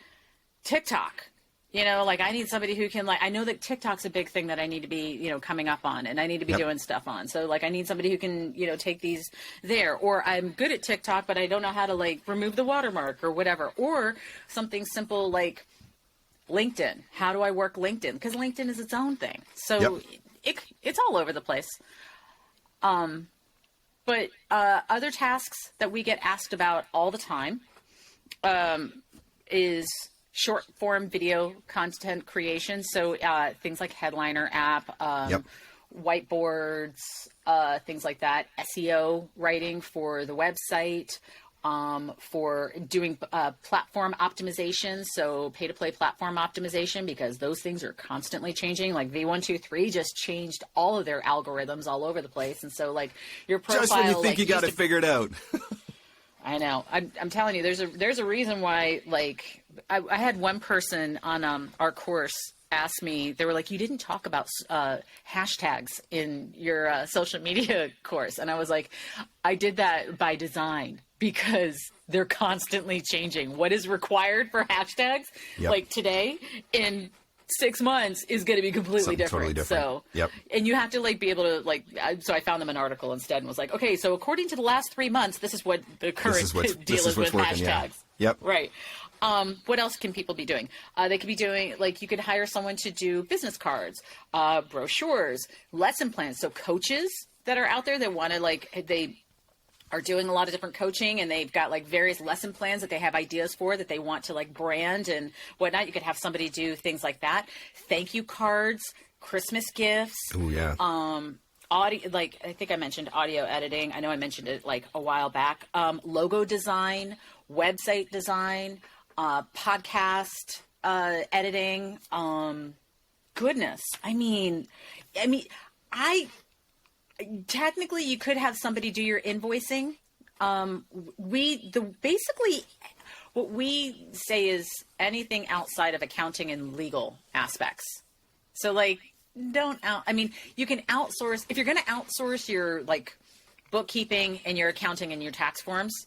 TikTok. You know, like, I need somebody who can, like, I know that TikTok's a big thing that I need to be, you know, coming up on, and I need to be doing stuff on. So, like, I need somebody who can, you know, take these there. Or I'm good at TikTok, but I don't know how to, like, remove the watermark or whatever. Or something simple like LinkedIn. How do I work LinkedIn? Because LinkedIn is its own thing. So it's all over the place. But other tasks that we get asked about all the time is short form video content creation. So things like Headliner app, whiteboards, things like that, SEO writing for the website, for doing platform optimization. So pay to play platform optimization, because those things are constantly changing. Like V123 just changed all of their algorithms all over the place. And so, like, your profile, just when you think, like, you got it figured out. I know. I'm telling you, there's a reason why, like, I had one person on our course asked me, they were like, you didn't talk about hashtags in your social media course. And I was like, I did that by design because they're constantly changing. What is required for hashtags like today in 6 months is going to be completely different. Totally different. So, and you have to like be able to like, so I found them an article instead and was like, okay, so according to the last 3 months, this is what the current deal is with hashtags. Right. What else can people be doing? They could be doing, like, you could hire someone to do business cards, brochures, lesson plans. So coaches that are out there that want to, like, they are doing a lot of different coaching and they've got like various lesson plans that they have ideas for that they want to like brand and whatnot. You could have somebody do things like that. Thank you cards, Christmas gifts. Oh, yeah. Audio, like I think I mentioned audio editing. I know I mentioned it like a while back. Logo design, website design, podcast editing. Goodness, I mean, technically you could have somebody do your invoicing. Basically what we say is anything outside of accounting and legal aspects. So like, you can outsource, if you're going to outsource your like bookkeeping and your accounting and your tax forms,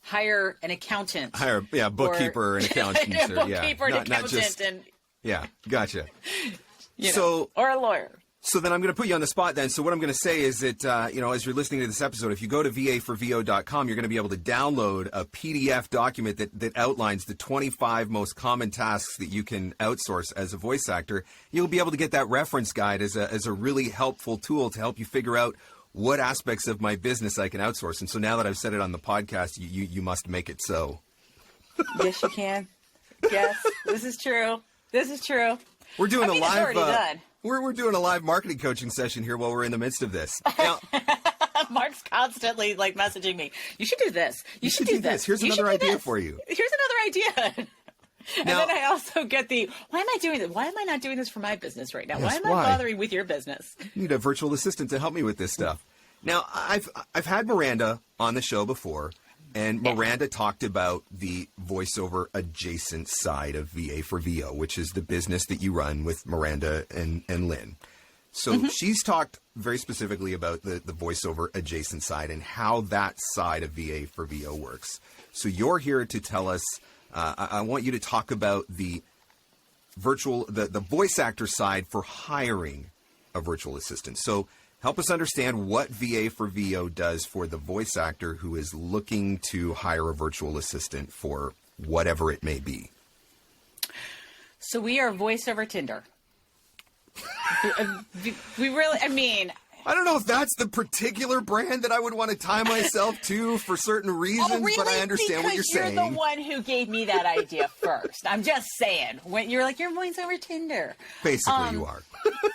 hire an accountant. Bookkeeper and accountant. Bookkeeper and accountant. Gotcha. Or a lawyer. So then I'm going to put you on the spot then. So what I'm going to say is that, as you're listening to this episode, if you go to VAforVO.com, you're going to be able to download a PDF document that outlines the 25 most common tasks that you can outsource as a voice actor. You'll be able to get that reference guide as a really helpful tool to help you figure out what aspects of my business I can outsource. And so now that I've said it on the podcast, you must make it so. Yes, you can. Yes, this is true. We're doing a live... done. We're doing a live marketing coaching session here while we're in the midst of this. Now, Marc's constantly like messaging me. You should do this. You should do this. Here's another idea for you. Here's another idea. And then I also get why am I doing this? Why am I not doing this for my business right now? Yes, why am I bothering with your business? You need a virtual assistant to help me with this stuff. Now, I've had Miranda on the show before, and Miranda talked about the voiceover adjacent side of VA for VO, which is the business that you run with Miranda and Lynn. So she's talked very specifically about the voiceover adjacent side and how that side of VA for VO works. So you're here to tell us, I want you to talk about the voice actor side for hiring a virtual assistant. So help us understand what VA for VO does for the voice actor who is looking to hire a virtual assistant for whatever it may be. So we are voice over Tinder. We really, I don't know if that's the particular brand that I would want to tie myself to for certain reasons, really? But I understand what you're saying. You're the one who gave me that idea first. I'm just saying. When you're like, you're voice over Tinder. Basically, you are.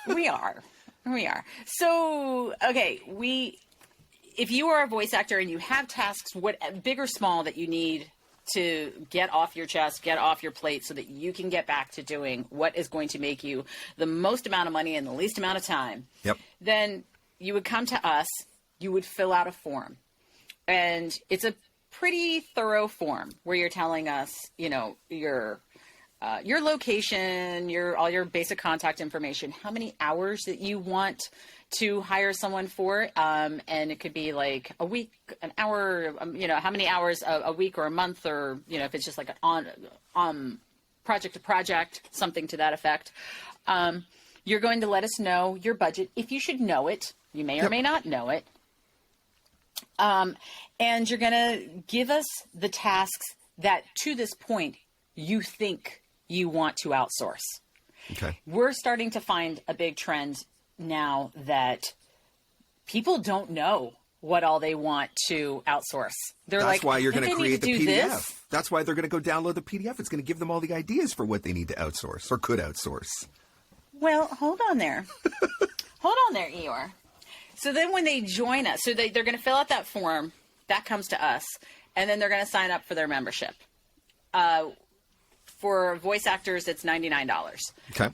We are. So, okay, if you are a voice actor and you have tasks, big or small, that you need to get off your chest, get off your plate so that you can get back to doing what is going to make you the most amount of money in the least amount of time, then you would come to us, you would fill out a form. And it's a pretty thorough form where you're telling us, your location, all your basic contact information, how many hours that you want to hire someone for. And it could be like a week, an hour, how many hours a week or a month, or, if it's just like on project to project, something to that effect. You're going to let us know your budget. If you should know it, you may or may not know it. And you're going to give us the tasks that to this point you think you want to outsource. Okay. We're starting to find a big trend now that people don't know what all they want to outsource. That's why you're going to create the PDF. This? That's why they're going to go download the PDF. It's going to give them all the ideas for what they need to outsource or could outsource. Well, hold on there. Hold on there, Eeyore. So then when they join us, so they're going to fill out that form, that comes to us, and then they're going to sign up for their membership. For voice actors, it's $99. Okay.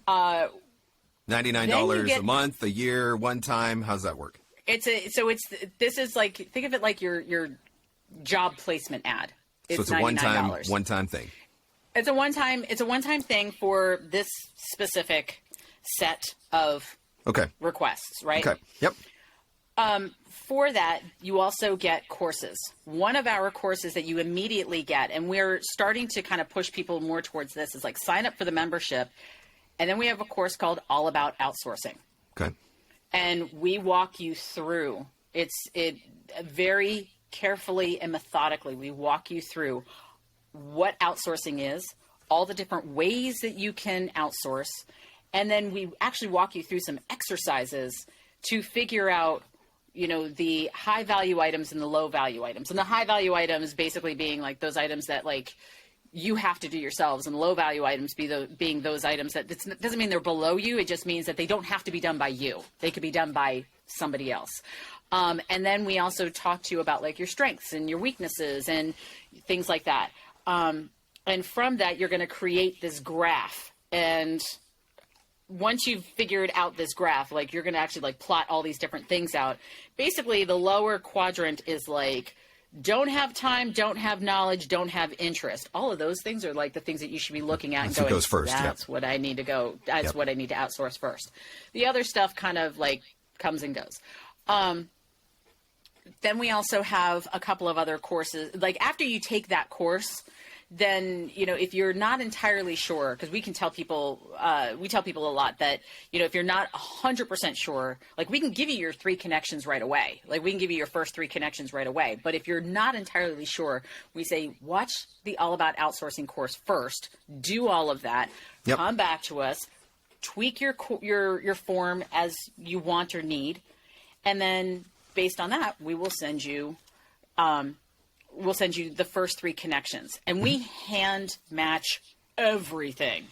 $99 a month, a year, one time. How's that work? This is like, think of it like your job placement ad. So it's a one-time thing. It's a one-time thing for this specific set of requests, right? Okay. Yep. For that, you also get courses. One of our courses that you immediately get, and we're starting to kind of push people more towards this, is like sign up for the membership. And then we have a course called All About Outsourcing. Okay. And we walk you through it very carefully and methodically. We walk you through what outsourcing is, all the different ways that you can outsource. And then we actually walk you through some exercises to figure out, the high value items and the low value items. And the high value items basically being like those items that like you have to do yourselves, and low value items being those items that doesn't mean they're below you. It just means that they don't have to be done by you. They could be done by somebody else. And then we also talk to you about like your strengths and your weaknesses and things like that. And from that, you're going to create this graph. And once you've figured out this graph, like you're going to actually like plot all these different things out. Basically, the lower quadrant is like, don't have time, don't have knowledge, don't have interest. All of those things are like the things that you should be looking at and going, goes first, that's what I need to go. That's what I need to outsource first. The other stuff kind of like comes and goes. Then we also have a couple of other courses. Like after you take that course, then, if you're not entirely sure, because we tell people a lot that, if you're not 100% sure, like we can give you your 3 connections right away. Like we can give you your first 3 connections right away. But if you're not entirely sure, we say, watch the All About Outsourcing course first, do all of that, come back to us, tweak your form as you want or need. And then based on that, we will send you, the first 3 connections, and we hand match everything.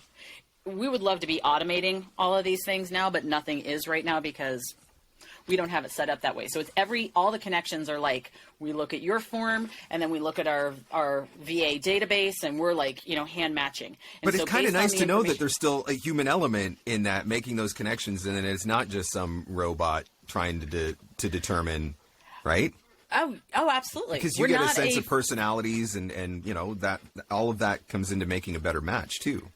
We would love to be automating all of these things now, but nothing is right now because we don't have it set up that way. So it's all the connections are like, we look at your form and then we look at our VA database and we're like, hand matching. And but it's kind of nice to know that there's still a human element in that, making those connections, and then it's not just some robot trying to determine, right? Oh, absolutely. Because you get a sense of personalities and that all of that comes into making a better match too.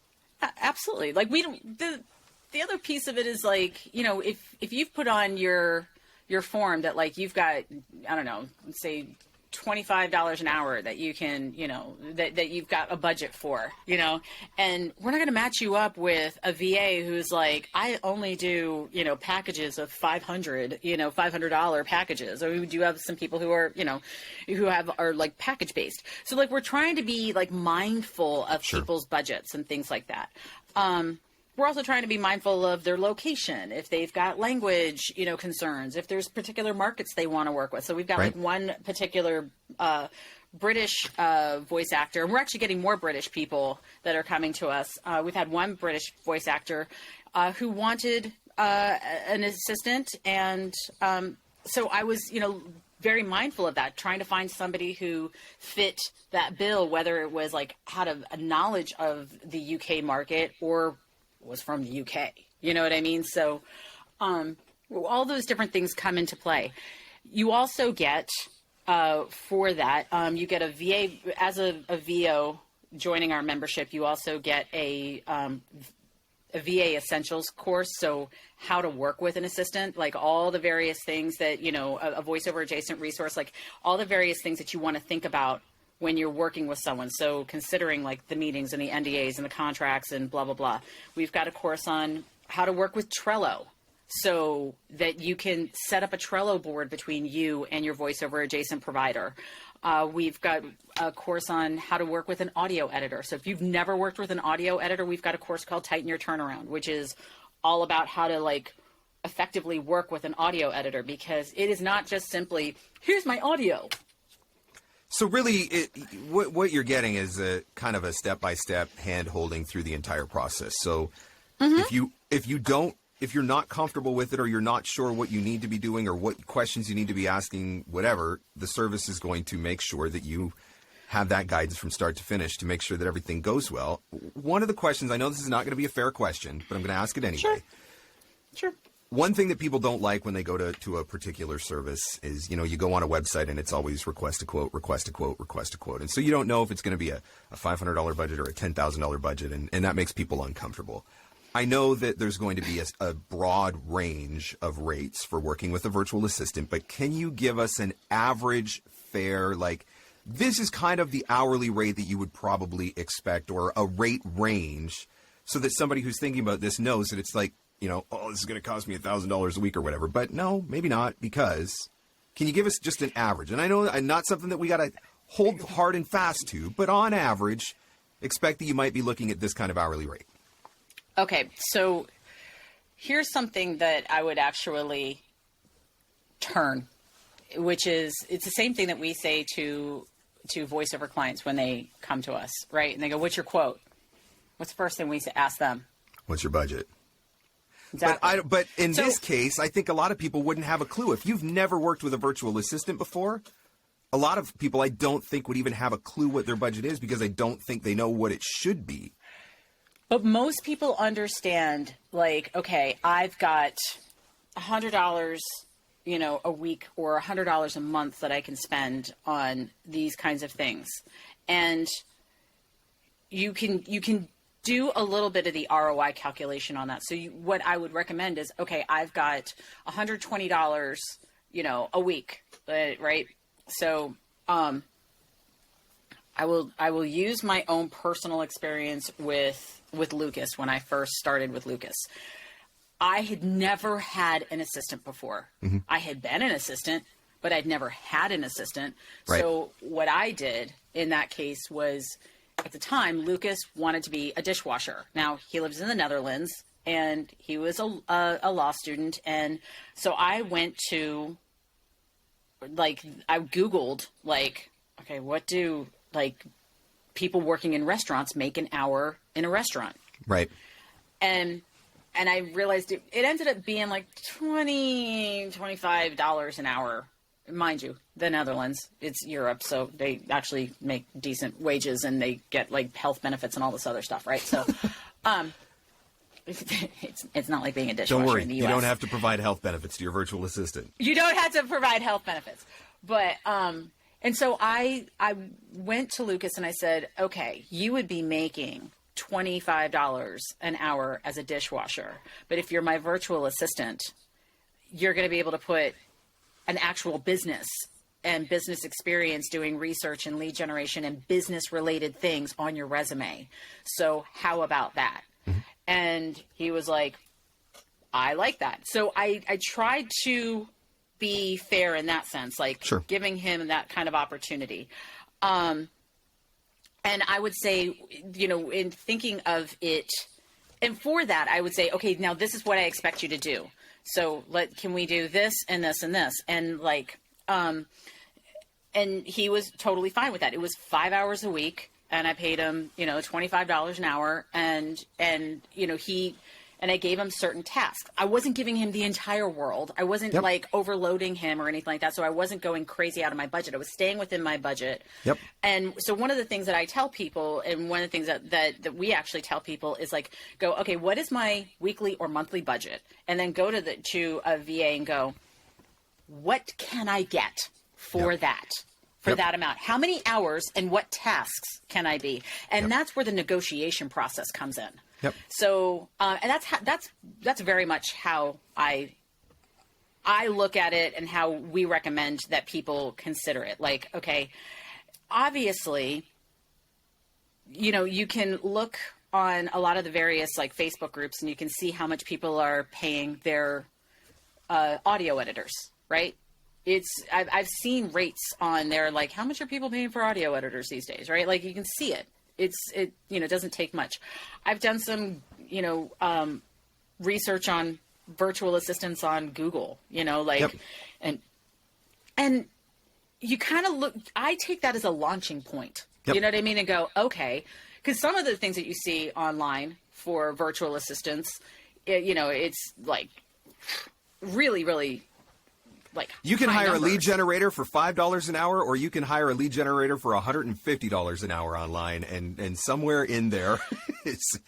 Absolutely. Like the other piece of it is like, if you've put on your form that like you've got, I don't know, let's say $25 an hour that you can, that you've got a budget for, and we're not going to match you up with a VA who's like, I only do, packages of $500 packages. Or we do have some people who are, are like package based. So like, we're trying to be like mindful of people's budgets and things like that. We're also trying to be mindful of their location, if they've got language, concerns, if there's particular markets they want to work with. So we've got like one particular British voice actor, and we're actually getting more British people that are coming to us. We've had one British voice actor who wanted an assistant, and so I was, very mindful of that, trying to find somebody who fit that bill, whether it was like had a knowledge of the UK market or was from the UK. You know what I mean? So all those different things come into play. You also get, for that, you get a VA, as a VO joining our membership, you also get a VA Essentials course. So how to work with an assistant, like all the various things that, a voiceover adjacent resource, like all the various things that you want to think about when you're working with someone. So considering like the meetings and the NDAs and the contracts and blah, blah, blah. We've got a course on how to work with Trello so that you can set up a Trello board between you and your voiceover adjacent provider. We've got a course on how to work with an audio editor. So if you've never worked with an audio editor, we've got a course called Tighten Your Turnaround, which is all about how to like effectively work with an audio editor, because it is not just simply, here's my audio. So really, what you're getting is a kind of a step-by-step hand-holding through the entire process. So if you're not comfortable with it, or you're not sure what you need to be doing or what questions you need to be asking, whatever, the service is going to make sure that you have that guidance from start to finish to make sure that everything goes well. One of the questions, I know this is not going to be a fair question, but I'm going to ask it anyway. Sure. one thing that people don't like when they go to a particular service is, you go on a website and it's always request a quote, request a quote, request a quote. And so you don't know if it's going to be a $500 budget or a $10,000 budget, and that makes people uncomfortable. I know that there's going to be a broad range of rates for working with a virtual assistant, but can you give us an average fair, like, this is kind of the hourly rate that you would probably expect, or a rate range, so that somebody who's thinking about this knows that it's like, this is going to cost me $1,000 a week or whatever. But no, maybe not, because can you give us just an average? And I know not something that we got to hold hard and fast to, but on average, expect that you might be looking at this kind of hourly rate. Okay, so here's something that I would actually turn, which is, it's the same thing that we say to voiceover clients when they come to us, right? And they go, "What's your quote?" What's the first thing we ask them? What's your budget? Exactly. But in this case, I think a lot of people wouldn't have a clue. If you've never worked with a virtual assistant before, a lot of people I don't think would even have a clue what their budget is, because I don't think they know what it should be. But most people understand, like, okay, I've got $100, a week, or $100 a month that I can spend on these kinds of things. And you can do a little bit of the ROI calculation on that. So what I would recommend is, okay, I've got $120, a week, right? So, I will use my own personal experience with Lucas. When I first started with Lucas, I had never had an assistant before. Mm-hmm. I had been an assistant, but I'd never had an assistant. Right. So what I did in that case was, at the time, Lucas wanted to be a dishwasher. Now, he lives in the Netherlands, and he was a law student. And so I went to, I Googled, okay, what do, people working in restaurants make an hour in a restaurant? Right. And I realized it ended up being $25 an hour. Mind you, the Netherlands, it's Europe, so they actually make decent wages, and they get health benefits and all this other stuff, right? So, it's not like being a dishwasher. Don't worry, in the US. You don't have to provide health benefits to your virtual assistant. You don't have to provide health benefits, but and so I went to Lucas and I said, okay, you would be making $25 an hour as a dishwasher, but if you're my virtual assistant, you're going to be able to put an actual business and business experience doing research and lead generation and business related things on your resume. So how about that? Mm-hmm. And he was like, I like that. So I tried to be fair in that sense, sure, giving him that kind of opportunity. And I would say, in thinking of it, and for that, I would say, okay, now this is what I expect you to do. So can we do this and this and this? And and he was totally fine with that. It was 5 hours a week, and I paid him, $25 an hour. And I gave him certain tasks. I wasn't giving him the entire world. I wasn't overloading him or anything like that. So I wasn't going crazy out of my budget. I was staying within my budget. Yep. And so one of the things that I tell people, and one of the things that we actually tell people is go, okay, what is my weekly or monthly budget? And then go to a VA and go, what can I get for that? For that amount? How many hours and what tasks can I be? And that's where the negotiation process comes in. Yep. So, and that's very much how I look at it, and how we recommend that people consider it. Okay, obviously, you can look on a lot of the various Facebook groups, and you can see how much people are paying their audio editors, right? I've seen rates on there, how much are people paying for audio editors these days, right? You can see it. It doesn't take much. I've done some, research on virtual assistants on Google, yep. and you kind of look, I take that as a launching point, yep. You know what I mean? And go, okay, because some of the things that you see online for virtual assistants, it's really, really you can hire numbers. a lead generator for $5 an hour, or you can hire a lead generator for $150 an hour online, and somewhere in there is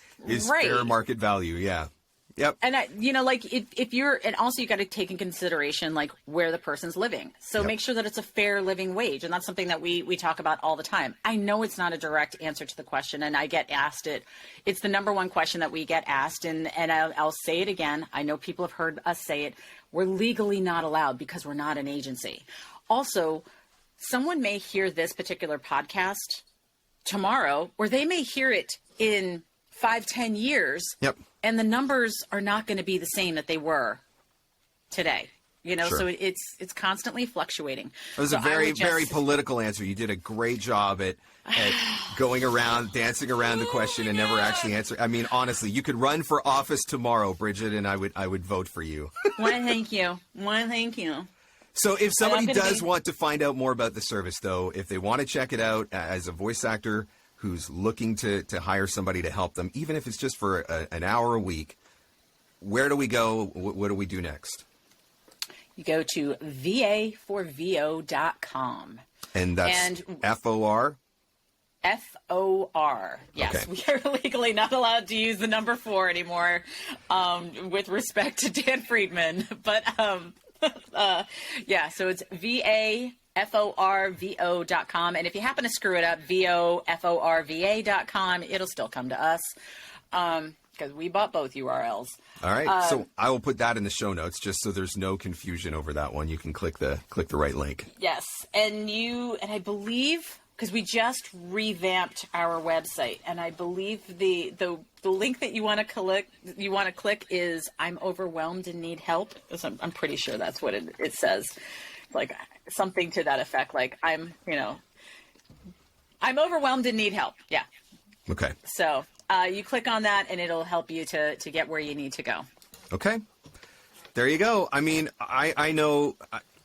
right. Fair market value. Yeah. Yep. And if you're, and also you got to take in consideration like where the person's living. So make sure that it's a fair living wage. And that's something that we talk about all the time. I know it's not a direct answer to the question, and I get asked it. It's the number one question that we get asked. And I'll say it again. I know people have heard us say it. We're legally not allowed because we're not an agency. Also, someone may hear this particular podcast tomorrow, or they may hear it in 5-10 years. Yep. And the numbers are not going to be the same that they were today. Sure. So it's constantly fluctuating. It was a very political answer. You did a great job at going around, dancing around the question and never actually answer. I mean, honestly, you could run for office tomorrow, Brigid, and I would vote for you. Why, thank you. So if somebody does want to find out more about the service, though, if they want to check it out as a voice actor who's looking to hire somebody to help them, even if it's just for an hour a week, where do we go? What do we do next? You go to VOPRENEURS.com. And that's FOR? FOR. Yes, okay. We are legally not allowed to use the number 4 anymore with respect to Dan Friedman. But so it's VAFORVO.com. And if you happen to screw it up, VOFORVA.com, it'll still come to us because we bought both URLs. All right. So I will put that in the show notes just so there's no confusion over that one. You can click the right link. Yes. And I believe, because we just revamped our website, and I believe the link that you want to click is "I'm overwhelmed and need help." I'm pretty sure that's what it says, like something to that effect. Like I'm overwhelmed and need help. Yeah. Okay. So you click on that, and it'll help you to get where you need to go. Okay. There you go. I mean, I know.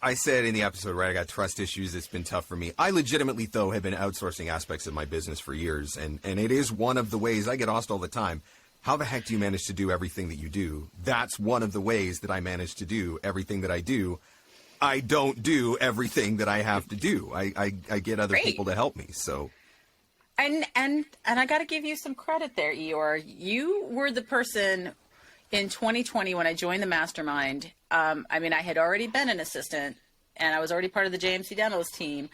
I said in the episode, right, I got trust issues. It's been tough for me. I legitimately, though, have been outsourcing aspects of my business for years. And it is one of the ways I get asked all the time. How the heck do you manage to do everything that you do? That's one of the ways that I manage to do everything that I do. I don't do everything that I have to do. I get other people to help me. So. And I got to give you some credit there, Eeyore. You were the person in 2020 when I joined the mastermind. I mean, I had already been an assistant, and I was already part of the JMC Demos team.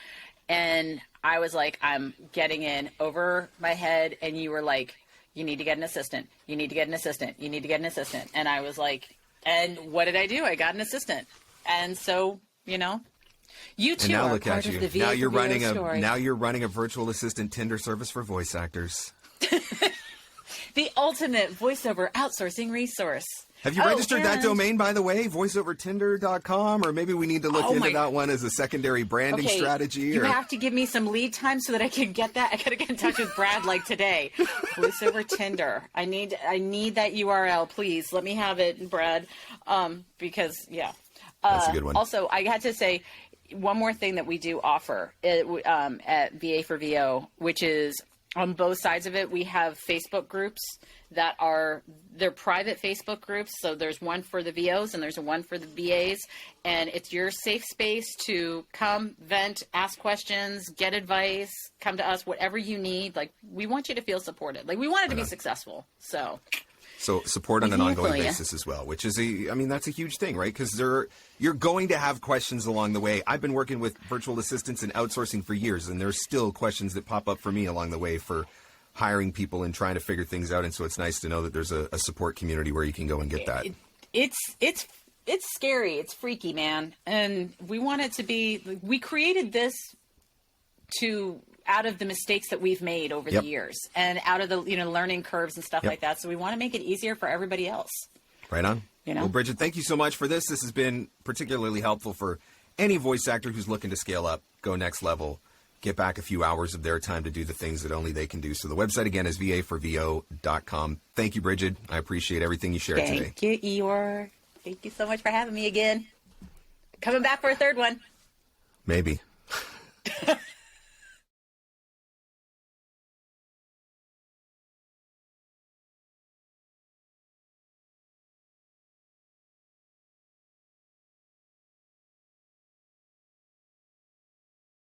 And I was like, I'm getting in over my head. And you were like, you need to get an assistant. You need to get an assistant. You need to get an assistant. And I was like, and what did I do? I got an assistant. And so, you too now are look part at you. of the Now you're VOPRENEURS running a virtual assistant Tinder service for voice actors. The ultimate voiceover outsourcing resource. Have you registered that domain, by the way, voiceovertinder.com? Or maybe we need to look into that one as a secondary branding strategy. You have to give me some lead time so that I can get that. I got to get in touch with Brad like today. Voiceover Tinder. I need that URL, please. Let me have it, Brad. Because, yeah. That's a good one. Also, I had to say one more thing that we do offer at VA for VO, which is on both sides of it, we have Facebook groups they're private Facebook groups. So there's one for the VOs and there's one for the VAs, and it's your safe space to come, vent, ask questions, get advice, come to us, whatever you need. Like, we want you to feel supported. Like, we want it to be successful. So support on an ongoing basis as well, which is that's a huge thing, right? Because you're going to have questions along the way. I've been working with virtual assistants and outsourcing for years, and there's still questions that pop up for me along the way for hiring people and trying to figure things out. And so it's nice to know that there's a support community where you can go and get that. It's scary. It's freaky, man. And we want it to be, we created this out of the mistakes that we've made over the years and out of the, learning curves and stuff like that. So we want to make it easier for everybody else. Right on. Well, Brigid, thank you so much for this. This has been particularly helpful for any voice actor who's looking to scale up, go next level, get back a few hours of their time to do the things that only they can do. So the website, again, is VAforVO.com. Thank you, Brigid. I appreciate everything you shared today. Thank you, Eeyore. Thank you so much for having me again. Coming back for a third one. Maybe.